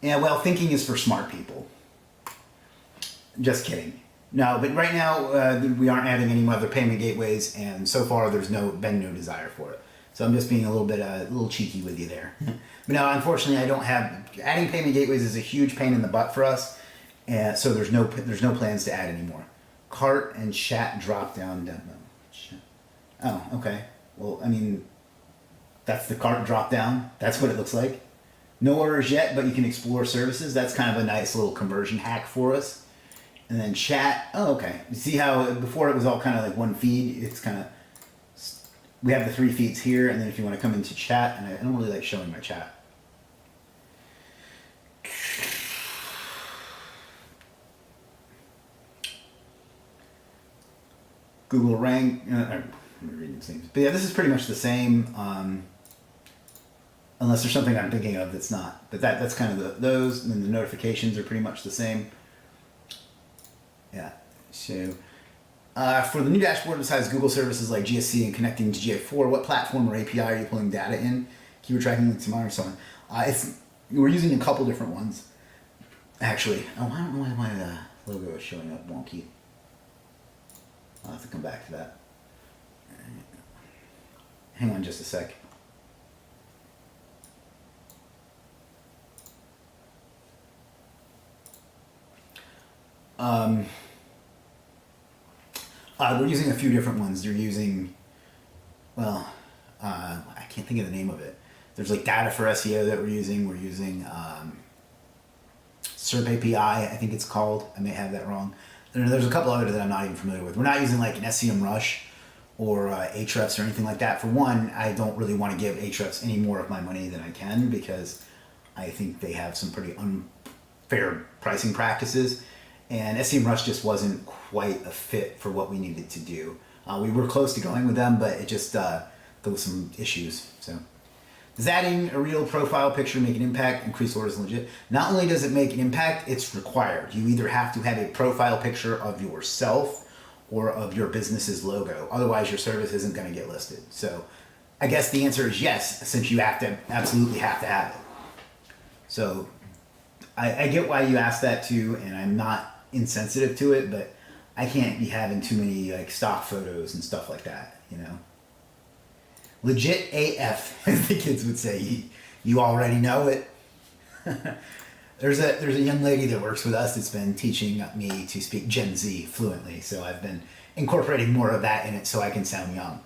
Yeah, well, thinking is for smart people. Just kidding. No, but right now we aren't adding any other payment gateways, and so far there's been no desire for it. So I'm just being a little cheeky with you there. But no, unfortunately, I don't have adding payment gateways is a huge pain in the butt for us, and so there's no plans to add anymore. cart and chat drop down demo. Oh, okay. Well, I mean, that's the cart drop down. That's what it looks like. No orders yet, but you can explore services. That's kind of a nice little conversion hack for us. And then chat. Oh, okay. You see how before it was all kind of like one feed? It's kind of, we have the 3 feeds here, and then if you want to come into chat, and I don't really like showing my chat. Google rank, I'm reading these things. But yeah, this is pretty much the same, unless there's something I'm thinking of that's not. But that's kind of those, and then the notifications are pretty much the same. Yeah, so for the new dashboard, besides Google services like GSC and connecting to GA4, what platform or API are you pulling data in? Keyword tracking, links to monitor, so on. We're using a couple different ones, actually. Oh, I don't know why my logo is showing up wonky. I'll have to come back to that. Hang on just a sec. We're using a few different ones. They're using, well, I can't think of the name of it. There's like data for SEO that we're using. We're using SERP API, I think it's called. I may have that wrong. There's a couple other that I'm not even familiar with. We're not using like an SEMrush or Ahrefs or anything like that. For one, I don't really want to give Ahrefs any more of my money than I can because I think they have some pretty unfair pricing practices. And SEMrush just wasn't quite a fit for what we needed to do. We were close to going with them, but it just, there was some issues. So, does adding a real profile picture make an impact, increase orders legit? Not only does it make an impact, it's required. You either have to have a profile picture of yourself or of your business's logo. Otherwise, your service isn't going to get listed. So, I guess the answer is yes, since you absolutely have to have it. So, I get why you asked that too, and I'm not insensitive to it, but I can't be having too many like stock photos and stuff like that, you know. Legit AF, as the kids would say. You already know it. There's a young lady that works with us that's been teaching me to speak Gen Z fluently, so I've been incorporating more of that in it so I can sound young,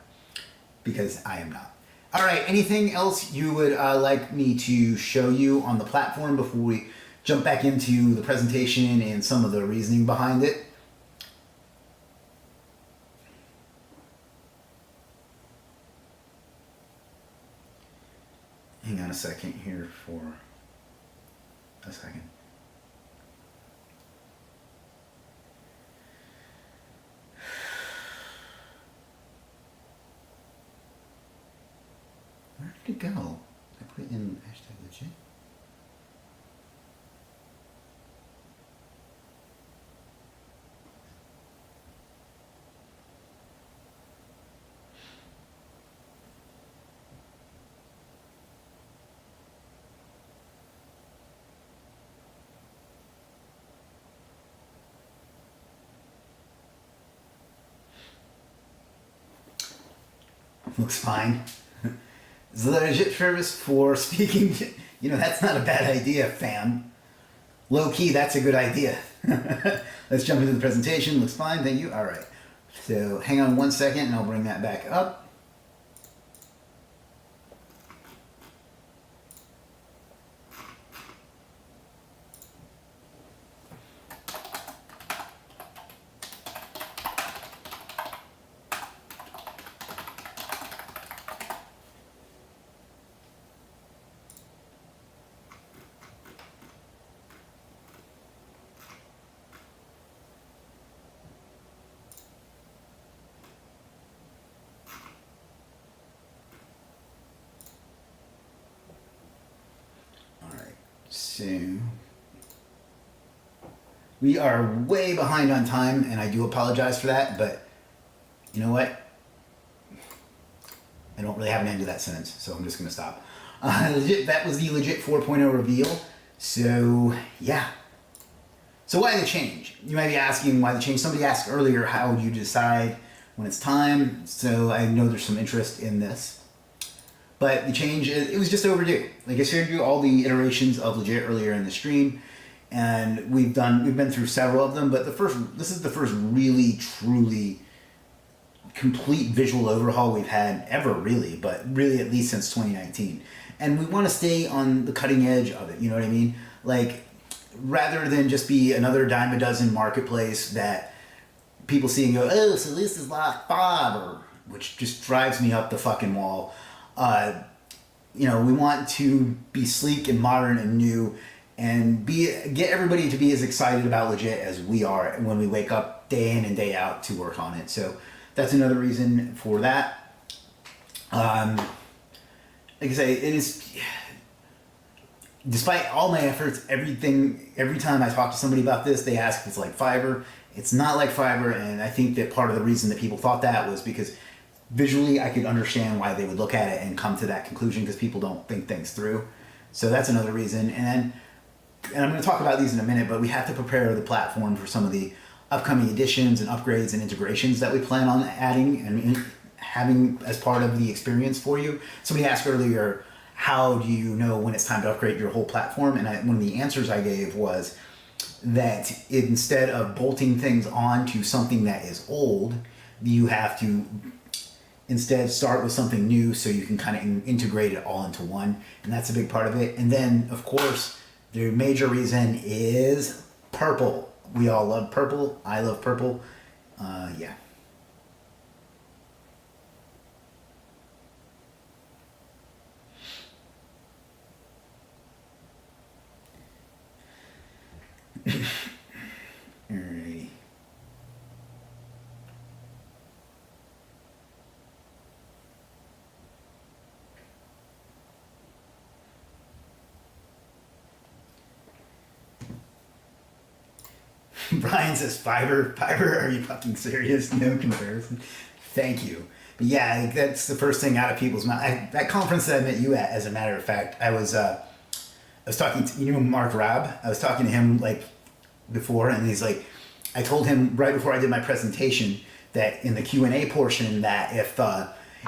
because I am not. All right, anything else you would like me to show you on the platform before we jump back into the presentation and some of the reasoning behind it? Hang on a second here for a second. Where did it go? I put it in hashtag legit. Looks fine. Is the legit service for speaking? You know, that's not a bad idea, fam. Low key, that's a good idea. Let's jump into the presentation. Looks fine, thank you. All right. So hang on one second and I'll bring that back up. So we are way behind on time, and I do apologize for that, but you know what? I don't really have an end to that sentence, so I'm just going to stop. That was the Legiit 4.0 reveal. So, yeah. So why the change? You might be asking why the change. Somebody asked earlier, how do you decide when it's time? So I know there's some interest in this. But the change, it was just overdue. Like I showed you all the iterations of Legiit earlier in the stream, and we've been through several of them, but this is the first really truly complete visual overhaul we've had ever, really, but really at least since 2019. And we want to stay on the cutting edge of it, you know what I mean? Like, rather than just be another dime a dozen marketplace that people see and go, oh, so this is like fiber, which just drives me up the fucking wall. We want to be sleek and modern and new, and get everybody to be as excited about Legiit as we are when we wake up day in and day out to work on it. So that's another reason for that. Like I say, it is. Despite all my efforts, every time I talk to somebody about this, they ask if it's like fiber. It's not like fiber, and I think that part of the reason that people thought that was because visually I could understand why they would look at it and come to that conclusion, because people don't think things through. So that's another reason. And I'm going to talk about these in a minute, but we have to prepare the platform for some of the upcoming additions and upgrades and integrations that we plan on adding and having as part of the experience for you. Somebody asked earlier, how do you know when it's time to upgrade your whole platform? And one of the answers I gave was that instead of bolting things onto something that is old, you have to instead start with something new so you can kind of integrate it all into one. And that's a big part of it. And then, of course, the major reason is purple. We all love purple. I love purple. Yeah. Alrighty. Brian says fiber. Fiber? Are you fucking serious? No comparison. Thank you. But yeah, that's the first thing out of people's mouth. That conference that I met you at, as a matter of fact, I was talking to, Mark Rabb. I was talking to him like before, and he's like, I told him right before I did my presentation that in the Q&A portion that if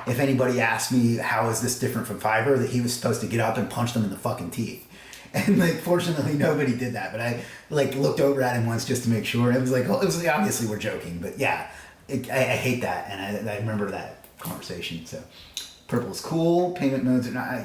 anybody asked me how is this different from fiber, that he was supposed to get up and punch them in the fucking teeth. And like, fortunately, nobody did that. But I like looked over at him once just to make sure. It was like, obviously we're joking, but yeah, I hate that, and I remember that conversation. So purple's cool. Payment modes are not.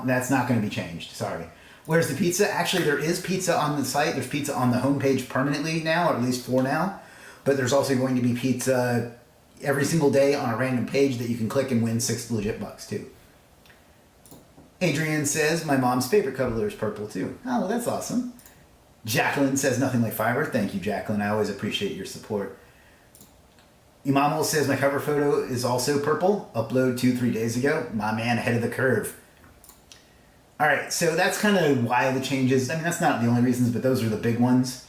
That's not going to be changed. Sorry. Where's the pizza? Actually, there is pizza on the site. There's pizza on the homepage permanently now, or at least for now. But there's also going to be pizza every single day on a random page that you can click and win 6 Legiit Bucks too. Adrian says, my mom's favorite color is purple too. Oh, well, that's awesome. Jacqueline says, nothing like fiber. Thank you, Jacqueline. I always appreciate your support. Imamul says, my cover photo is also purple. Upload 2-3 days ago. My man, ahead of the curve. All right, so that's kind of why the changes. I mean, that's not the only reasons, but those are the big ones.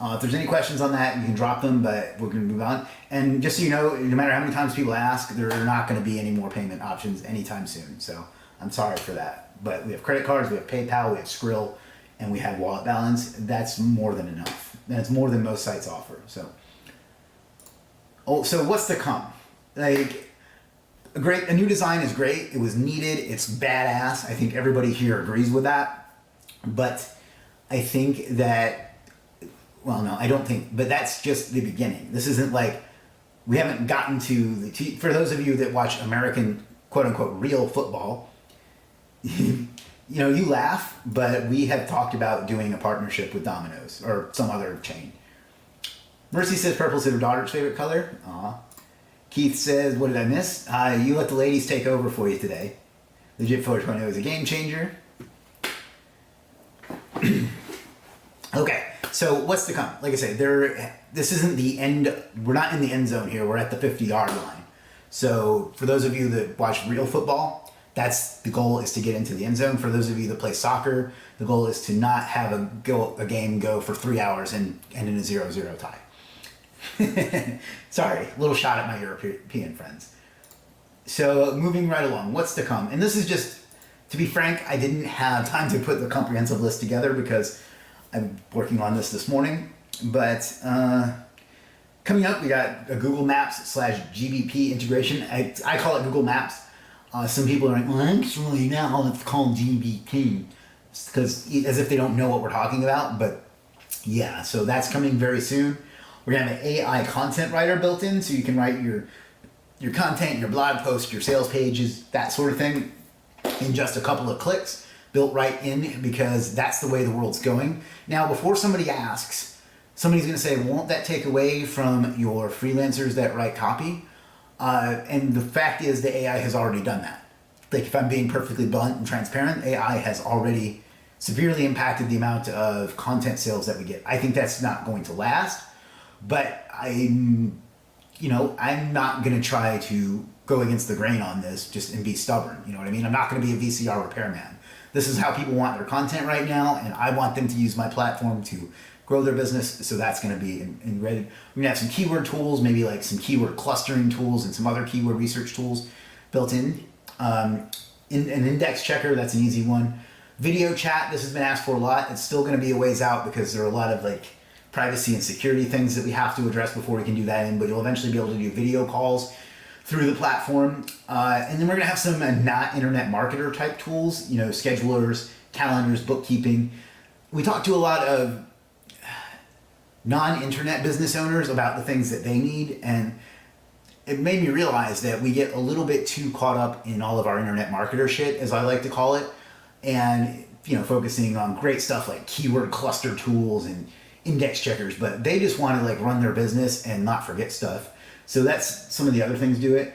If there's any questions on that, you can drop them, but we're going to move on. And just so you know, no matter how many times people ask, there are not going to be any more payment options anytime soon. So I'm sorry for that. But we have credit cards, we have PayPal, we have Skrill, and we have wallet balance. That's more than enough. And it's more than most sites offer. So what's to come? Like, a new design is great. It was needed. It's badass. I think everybody here agrees with that. But I think that, well, no, I don't think, but that's just the beginning. This isn't like, we haven't gotten to for those of you that watch American, quote unquote, real football, you laugh, but we have talked about doing a partnership with Domino's or some other chain. Mercy says purple's her daughter's favorite color. Aw. Keith says, what did I miss? You let the ladies take over for you today. Legiit 4.0 is a game changer. Okay, so what's to come? Like I said, this isn't the end. We're not in the end zone here. We're at the 50-yard line. So for those of you that watch real football, that's the goal, is to get into the end zone. For those of you that play soccer, the goal is to not have a game go for 3 hours and end in a 0-0 tie. Sorry, a little shot at my European friends. So moving right along, what's to come? And this is just, to be frank, I didn't have time to put the comprehensive list together because I'm working on this morning. But coming up, we got a Google Maps / GBP integration. I call it Google Maps. Some people are like, well, actually now it's called GBP. because as if they don't know what we're talking about. But yeah, so that's coming very soon. We're gonna have an AI content writer built in, so you can write your content, your blog posts, your sales pages, that sort of thing, in just a couple of clicks, built right in, because that's the way the world's going. Now, before somebody asks, somebody's going to say, won't that take away from your freelancers that write copy? And the fact is, the AI has already done that. Like, if I'm being perfectly blunt and transparent, AI has already severely impacted the amount of content sales that we get. I think that's not going to last, but I'm not going to try to go against the grain on this just and be stubborn. You know what I mean? I'm not going to be a VCR repairman. This is how people want their content right now, and I want them to use my platform to grow their business. So that's going to be in We're going to have some keyword tools, maybe like some keyword clustering tools and some other keyword research tools built in. An index checker, that's an easy one. Video chat, this has been asked for a lot. It's still going to be a ways out because there are a lot of like privacy and security things that we have to address before we can do that in, but you'll eventually be able to do video calls through the platform. And then we're gonna have some not internet marketer type tools, schedulers, calendars, bookkeeping. We talked to a lot of non-internet business owners about the things that they need, and it made me realize that we get a little bit too caught up in all of our internet marketer shit, as I like to call it, and focusing on great stuff like keyword cluster tools and index checkers, but they just want to like run their business and not forget stuff. So that's some of the other things do it.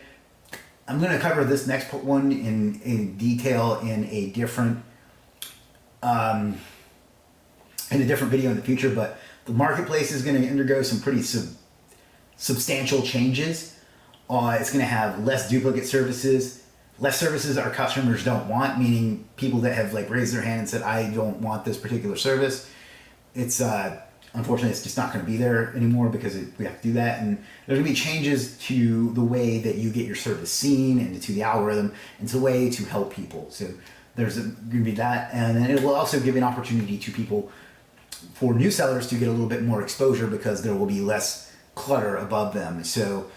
I'm going to cover this next one in detail in a different video in the future, but the marketplace is going to undergo some pretty substantial changes. It's going to have less duplicate services, less services our customers don't want, meaning people that have like raised their hand and said, I don't want this particular service. It's unfortunately, it's just not going to be there anymore because we have to do that. And there's going to be changes to the way that you get your service seen and to the algorithm and to the way to help people. So there's going to be that. And then it will also give an opportunity to people, for new sellers, to get a little bit more exposure because there will be less clutter above them. So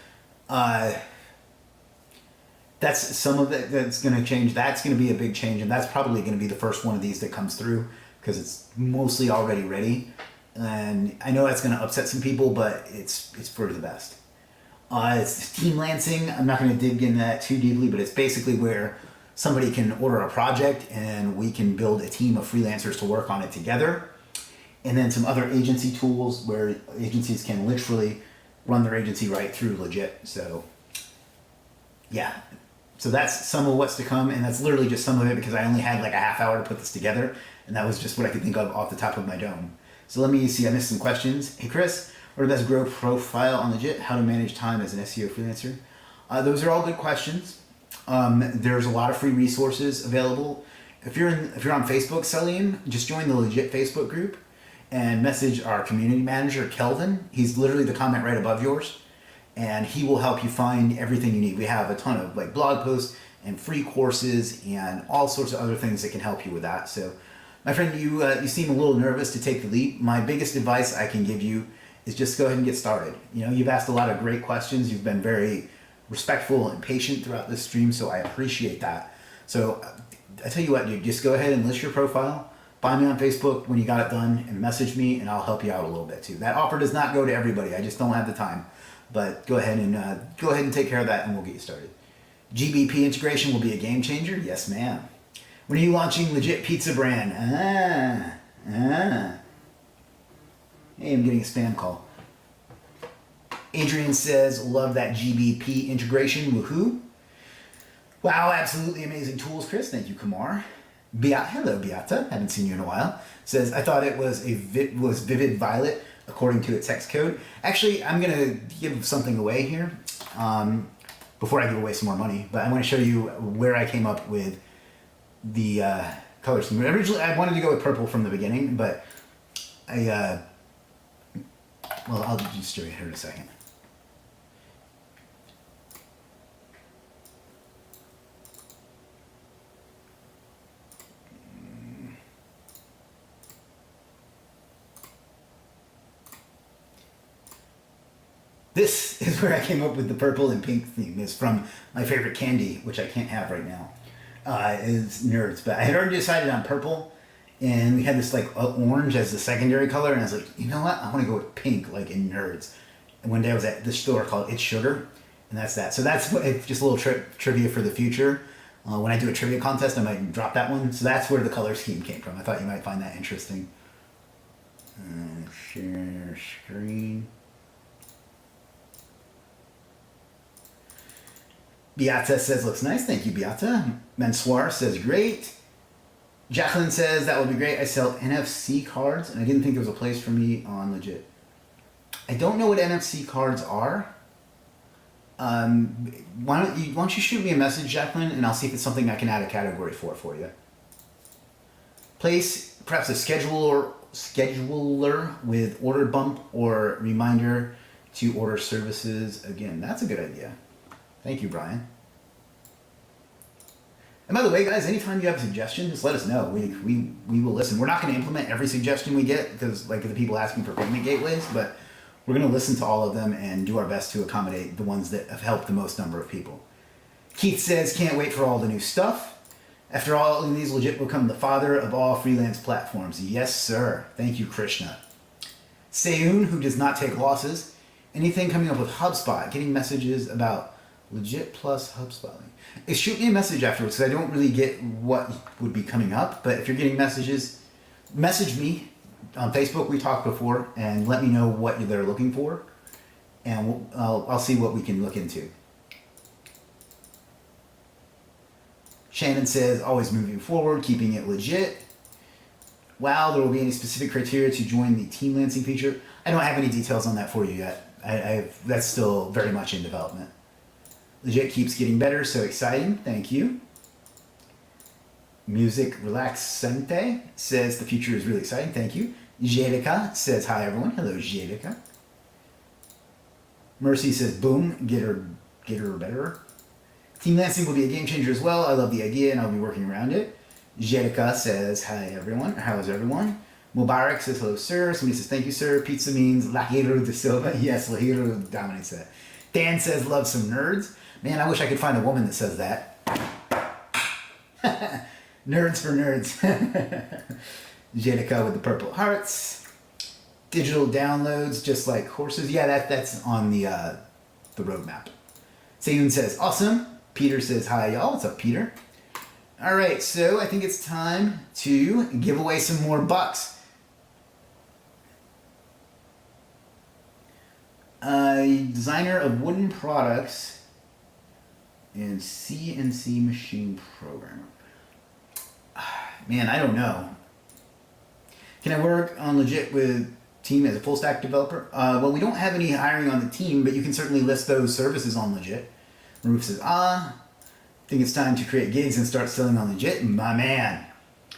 that's some of it that's going to change. That's going to be a big change. And that's probably going to be the first one of these that comes through because it's mostly already ready. And I know that's going to upset some people, but it's for the best. It's team lancing. I'm not going to dig into that too deeply, but it's basically where somebody can order a project and we can build a team of freelancers to work on it together. And then some other agency tools where agencies can literally run their agency right through Legiit. So yeah, so that's some of what's to come, and that's literally just some of it because I only had like a half hour to put this together, and that was just what I could think of off the top of my dome. So let me see, I missed some questions. Hey Chris, what are the best grow profile on Legiit? How to manage time as an SEO freelancer? Those are all good questions. There's a lot of free resources available. If you're on Facebook, Salim, just join the Legiit Facebook group and message our community manager, Kelvin. He's literally the comment right above yours, and he will help you find everything you need. We have a ton of like blog posts and free courses and all sorts of other things that can help you with that. So my friend, you seem a little nervous to take the leap. My biggest advice I can give you is just go ahead and get started. You've asked a lot of great questions. You've been very respectful and patient throughout this stream, so I appreciate that. So I tell you what, dude, just go ahead and list your profile, find me on Facebook when you got it done, and message me, and I'll help you out a little bit too. That offer does not go to everybody. I just don't have the time. But go ahead and take care of that, and we'll get you started. GBP integration will be a game changer. Yes, ma'am. When are you launching Legiit Pizza brand? Hey, I'm getting a spam call. Adrian says, love that GBP integration. Woohoo. Wow, absolutely amazing tools, Chris. Thank you, Kumar. Hello, Beata. Haven't seen you in a while. Says, I thought it was Vivid Violet according to its hex code. Actually, I'm going to give something away here before I give away some more money. But I'm going to show you where I came up with the color scheme. Originally, I wanted to go with purple from the beginning, but I'll just show you here in a second. This is where I came up with the purple and pink theme. It's from my favorite candy, which I can't have right now. Is Nerds. But I had already decided on purple, And we had this like orange as the secondary color, and I was like, you know what? I want to go with pink, like in Nerds. And one day I was at this store called It's Sugar, and that's that. So that's just a little trivia for the future. When I do a trivia contest, I might drop that one. So that's where the color scheme came from. I thought you might find that interesting. Share screen. Beata says, looks nice. Thank you, Beata. Mansoir says, great. Jacqueline says, that would be great. I sell NFC cards, and I didn't think there was a place for me on Legiit. I don't know what NFC cards are. Why don't you shoot me a message, Jacqueline, and I'll see if it's something I can add a category for you. Place perhaps a scheduler with order bump or reminder to order services. Again, that's a good idea. Thank you, Brian. And by the way, guys, anytime you have a suggestion, just let us know. We will listen. We're not going to implement every suggestion we get because, like, the people asking for payment gateways, but we're going to listen to all of them and do our best to accommodate the ones that have helped the most number of people. Keith says, can't wait for all the new stuff. After all of these, Legiit will become the father of all freelance platforms. Yes, sir. Thank you, Krishna. Seyoon, who does not take losses. Anything coming up with HubSpot? Getting messages about Legiit plus HubSpot. Shoot me a message afterwards because I don't really get what would be coming up. But if you're getting messages, message me on Facebook. We talked before, and let me know what they're looking for, and I'll see what we can look into. Shannon says, always moving forward, keeping it legit. Wow, there will be any specific criteria to join the team lancing feature? I don't have any details on that for you yet. That's still very much in development. Legiit keeps getting better, so exciting. Thank you. Music Relaxante says the future is really exciting. Thank you. Jedika says, hi everyone. Hello, Jedika. Mercy says, boom, get her better. Team Lansing will be a game changer as well. I love the idea and I'll be working around it. Jedika says, hi everyone. How is everyone? Mubarak says, hello sir. Somebody says, thank you sir. Pizza means Lahiro de Silva. Yes, Lahiro dominates that. Dan says, love some nerds. Man, I wish I could find a woman that says that. Nerds for nerds. Jedika with the purple hearts. Digital downloads, just like horses. Yeah, that's on the roadmap. Seyoon says, awesome. Peter says, hi y'all. What's up, Peter? All right, so I think it's time to give away some more bucks. Designer of wooden products and CNC machine programmer. Man, I don't know. Can I work on Legiit with team as a full stack developer? Well, we don't have any hiring on the team, but you can certainly list those services on Legiit. Maruf says, think it's time to create gigs and start selling on Legiit? My man.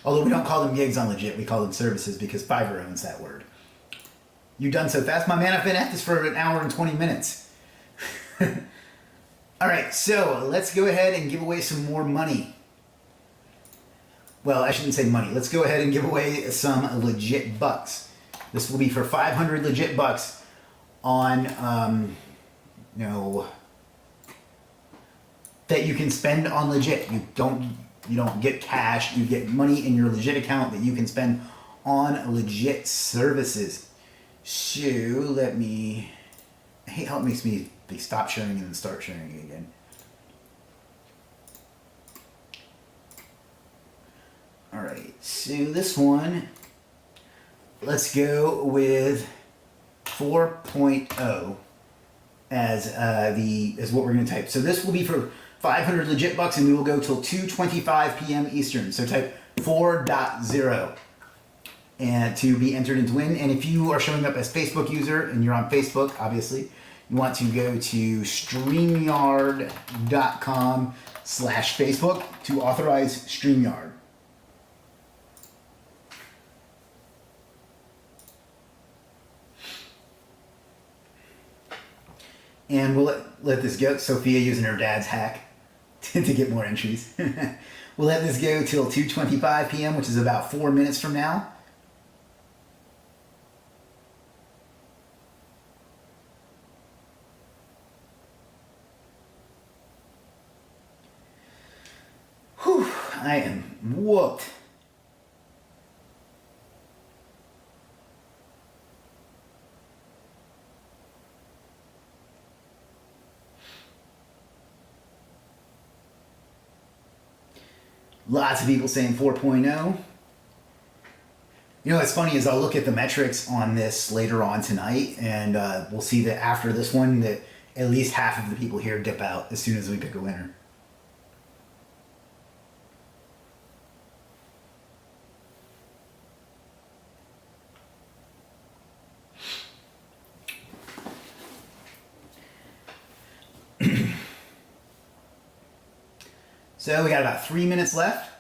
Although we don't call them gigs on Legiit, we call them services because Fiverr owns that word. You done so fast? My man, I've been at this for an hour and 20 minutes. All right, so let's go ahead and give away some more money. Well, I shouldn't say money. Let's go ahead and give away some Legiit Bucks. This will be for 500 Legiit Bucks on, that you can spend on Legiit. You don't get cash. You get money in your Legiit account that you can spend on Legiit services. So let me. I hate how it makes me stop sharing and then start sharing again. All right. So this one, let's go with 4.0 as what we're going to type. So this will be for 500 Legiit Bucks, and we will go till 2:25 p.m. Eastern. So type 4.0 and to be entered into win. And if you are showing up as Facebook user and you're on Facebook, obviously, you want to go to StreamYard.com/Facebook to authorize StreamYard. And we'll let this go. Sophia using her dad's hack to get more entries. We'll let this go till 2:25 p.m., which is about 4 minutes from now. Whew, I am whooped. Lots of people saying 4.0. You know what's funny is I'll look at the metrics on this later on tonight, and we'll see that after this one that at least half of the people here dip out as soon as we pick a winner. So we got about 3 minutes left.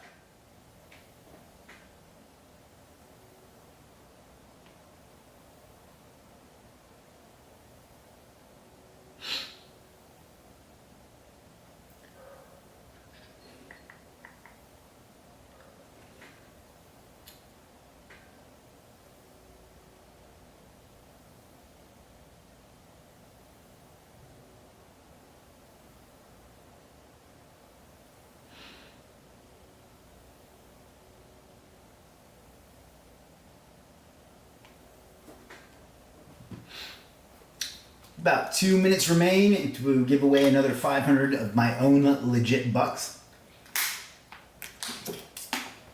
About 2 minutes remain to give away another 500 of my own Legiit Bucks.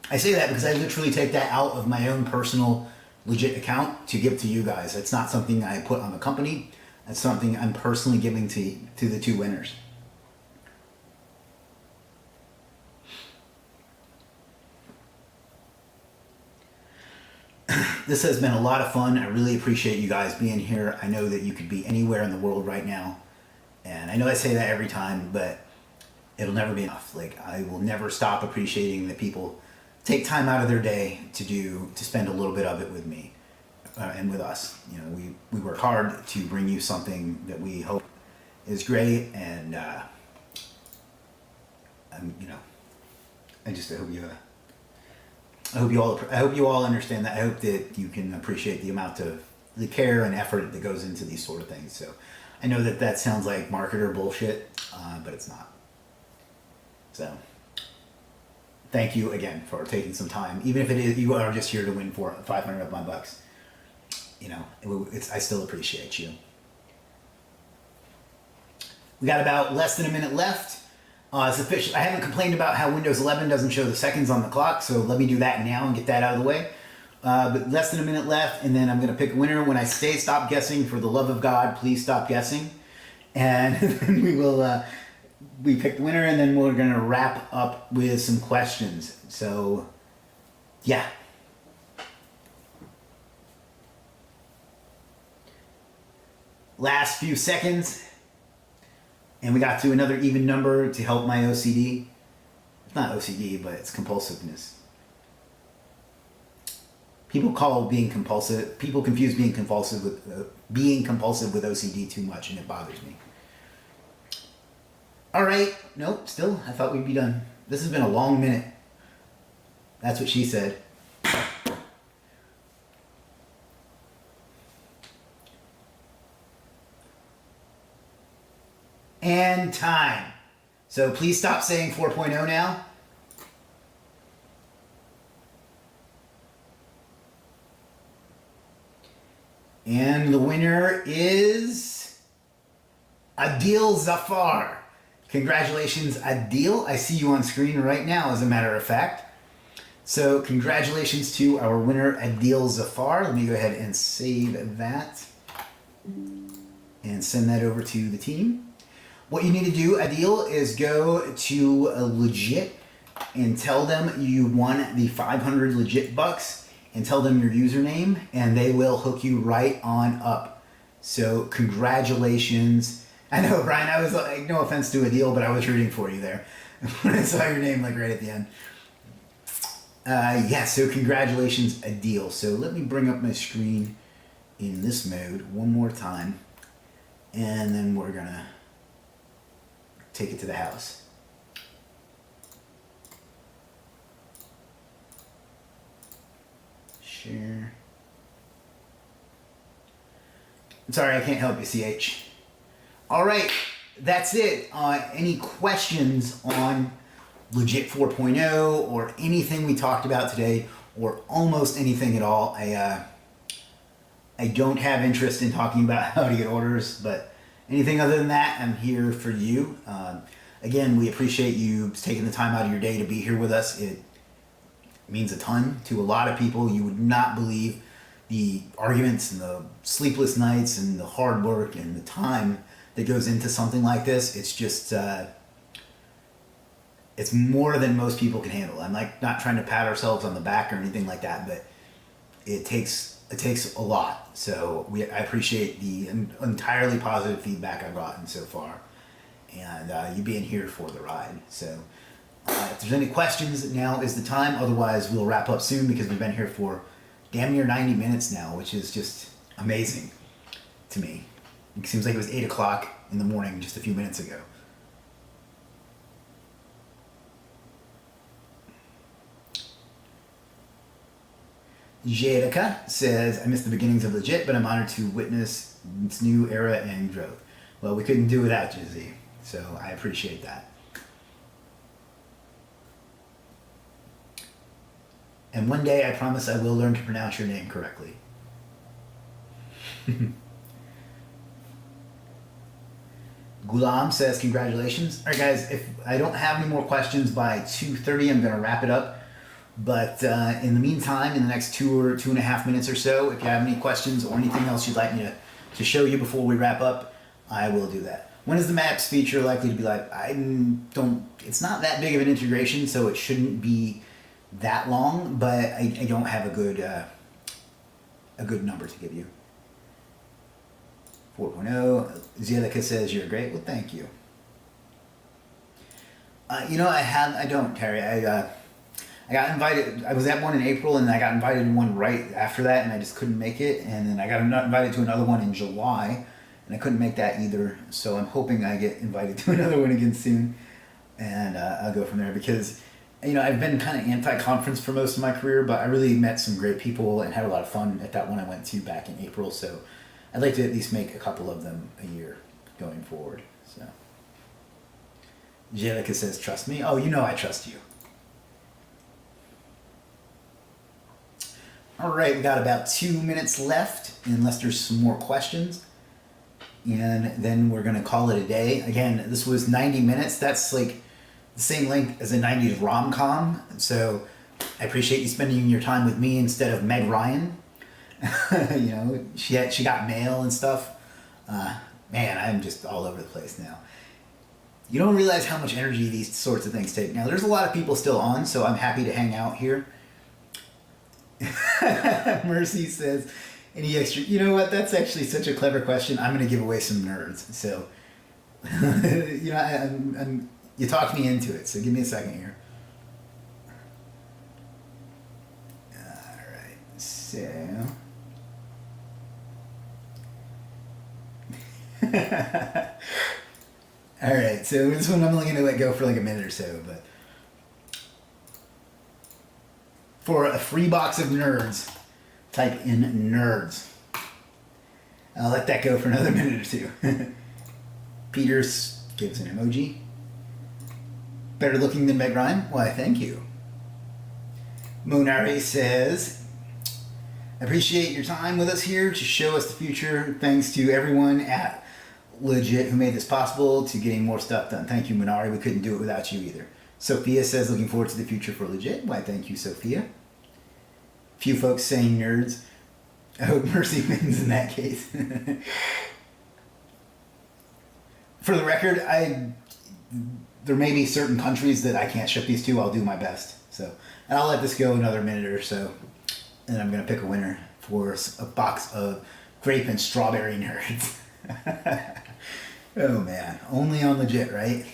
I say that because I literally take that out of my own personal Legiit account to give to you guys. It's not something I put on the company. It's something I'm personally giving to the two winners. This has been a lot of fun. I really appreciate you guys being here. I know that you could be anywhere in the world right now. And I know I say that every time, but it'll never be enough. Like, I will never stop appreciating that people take time out of their day to spend a little bit of it with me and with us. You know, we work hard to bring you something that we hope is great. And, you know, I hope you all understand that. I hope that you can appreciate the amount of the care and effort that goes into these sort of things. So I know that sounds like marketer bullshit, but it's not. So thank you again for taking some time, even if you are just here to win 500 of my bucks. You know, I still appreciate you. We got about less than a minute left. It's official. I haven't complained about how Windows 11 doesn't show the seconds on the clock, so let me do that now and get that out of the way. But less than a minute left, and then I'm going to pick a winner. When I say stop guessing, for the love of God, please stop guessing. And then we pick the winner, and then we're going to wrap up with some questions. So, yeah. Last few seconds. And we got to another even number to help my OCD. It's not OCD, but it's compulsiveness. People confuse being compulsive with OCD too much, and it bothers me. All right. Nope, still, I thought we'd be done. This has been a long minute. That's what she said. And time. So please stop saying 4.0 now. And the winner is Adil Zafar. Congratulations, Adil. I see you on screen right now, as a matter of fact. So congratulations to our winner, Adil Zafar. Let me go ahead and save that and send that over to the team. What you need to do, Adil, is go to Legiit and tell them you won the 500 Legiit Bucks and tell them your username, and they will hook you right on up. So congratulations. I know, Brian, I was like, no offense to Adil, but I was rooting for you there when I saw your name like right at the end. Yeah, so congratulations, Adil. So let me bring up my screen in this mode one more time, and then we're gonna take it to the house. Share. I'm sorry, I can't help you, CH. All right, that's it. Any questions on Legiit 4.0 or anything we talked about today, or almost anything at all? I don't have interest in talking about how to get orders, but anything other than that, I'm here for you. again, we appreciate you taking the time out of your day to be here with us. It means a ton to a lot of people. You would not believe the arguments and the sleepless nights and the hard work and the time that goes into something like this. It's just, it's more than most people can handle. I'm like not trying to pat ourselves on the back or anything like that, but it takes a lot. So I appreciate the entirely positive feedback I've gotten so far, and you being here for the ride. So if there's any questions, now is the time. Otherwise, we'll wrap up soon because we've been here for damn near 90 minutes now, which is just amazing to me. It seems like it was 8 o'clock in the morning just a few minutes ago. Jerica says, I missed the beginnings of Legiit, but I'm honored to witness its new era and growth. Well, we couldn't do without you, Z, so I appreciate that. And one day I promise I will learn to pronounce your name correctly. Gulam says, congratulations. All right, guys, if I don't have any more questions by 2:30, I'm going to wrap it up. But in the meantime, in the next 2 or 2.5 minutes or so, if you have any questions or anything else you'd like me to show you before we wrap up, I will do that. When is the maps feature likely to be live? It's not that big of an integration, so it shouldn't be that long, but I don't have a good number to give you. 4.0. Zielika says you're great. Well, thank you. I don't, Terry. I got invited. I was at one in April, and I got invited to one right after that, and I just couldn't make it. And then I got invited to another one in July, and I couldn't make that either. So I'm hoping I get invited to another one again soon, and I'll go from there because, I've been kind of anti-conference for most of my career, but I really met some great people and had a lot of fun at that one I went to back in April. So I'd like to at least make a couple of them a year going forward. So Jerica says, trust me. Oh, I trust you. All right, we got about 2 minutes left, unless there's some more questions. And then we're going to call it a day. Again, this was 90 minutes. That's like the same length as a 90s rom-com. So I appreciate you spending your time with me instead of Meg Ryan. She got mail and stuff. Man, I'm just all over the place now. You don't realize how much energy these sorts of things take. Now, there's a lot of people still on, so I'm happy to hang out here. Mercy says, any extra? You know what? That's actually such a clever question. I'm going to give away some nerds. So, you talked me into it. So give me a second here. All right. So. All right. So this one I'm only going to let go for like a minute or so, but. For a free box of nerds, type in nerds. I'll let that go for another minute or two. Peters gives an emoji. Better looking than Meg Ryan? Why, thank you. Monare says, appreciate your time with us here to show us the future. Thanks to everyone at Legiit who made this possible to getting more stuff done. Thank you, Monare. We couldn't do it without you either. Sophia says, looking forward to the future for Legiit. Why, thank you, Sophia. Few folks saying nerds. I hope Mercy wins in that case. For the record, there may be certain countries that I can't ship these to. I'll do my best. So, and I'll let this go another minute or so, and then I'm going to pick a winner for a box of grape and strawberry nerds. Oh, man. Only on Legiit, right?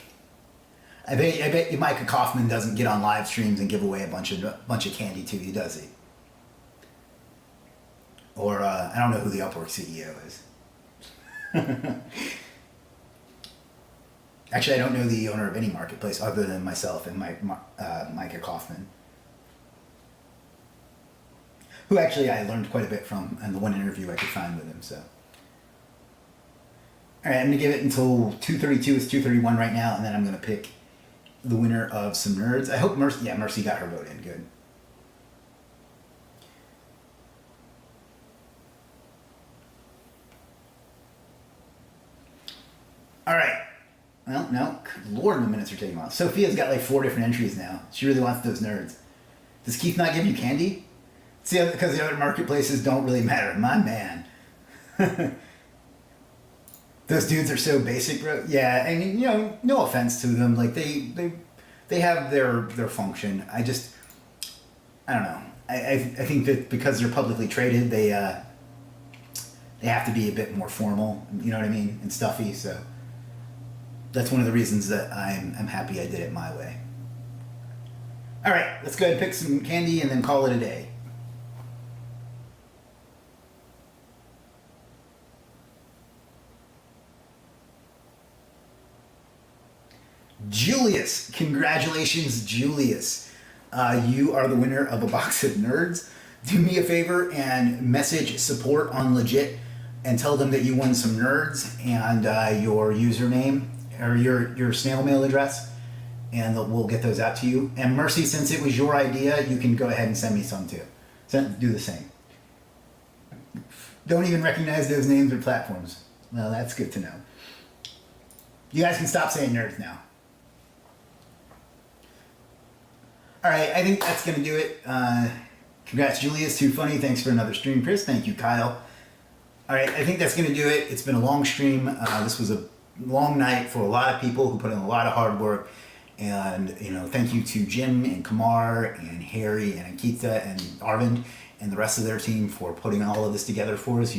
I bet Micah Kaufman doesn't get on live streams and give away a bunch of candy to you, does he? Or I don't know who the Upwork CEO is. Actually, I don't know the owner of any marketplace other than myself and Micah Kaufman, who actually I learned quite a bit from in the one interview I could find with him. So, all right, I'm gonna give it until 2:32. It's 2:31 right now, and then I'm gonna pick the winner of some nerds. I hope Mercy. Yeah, Mercy got her vote in. Good. All right. Well, no. Lord, the minutes are taking a while. Sophia's got like 4 different entries now. She really wants those nerds. Does Keith not give you candy? See, because the other marketplaces don't really matter. My man. Those dudes are so basic, bro. Yeah, and you know, no offense to them. Like they have their function. I don't know. I think that because they're publicly traded, they have to be a bit more formal. You know what I mean? And stuffy. So that's one of the reasons that I'm happy I did it my way. All right, let's go ahead and pick some candy and then call it a day. Julius, congratulations, Julius. You are the winner of a box of nerds. Do me a favor and message support on Legiit and tell them that you won some nerds and your username or your snail mail address, and we'll get those out to you. And Mercy, since it was your idea, you can go ahead and send me some too. Do the same. Don't even recognize those names or platforms. Well, that's good to know. You guys can stop saying nerds now. All right, I think that's going to do it. Congrats, Julius. Too funny. Thanks for another stream, Chris. Thank you, Kyle. All right, I think that's going to do it. It's been a long stream. This was a long night for a lot of people who put in a lot of hard work. And, you know, thank you to Jim and Kamar and Harry and Akita and Arvind and the rest of their team for putting all of this together for us.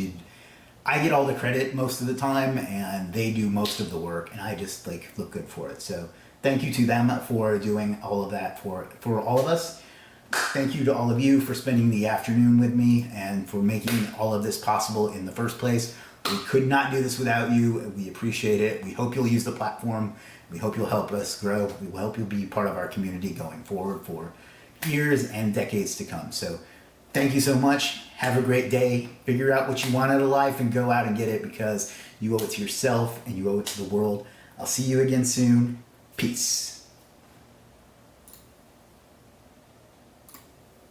I get all the credit most of the time, and they do most of the work, and I just look good for it. So thank you to them for doing all of that for all of us. Thank you to all of you for spending the afternoon with me and for making all of this possible in the first place. We could not do this without you. We appreciate it. We hope you'll use the platform. We hope you'll help us grow. We hope you'll be part of our community going forward for years and decades to come. So thank you so much. Have a great day. Figure out what you want out of life and go out and get it, because you owe it to yourself and you owe it to the world. I'll see you again soon. Peace.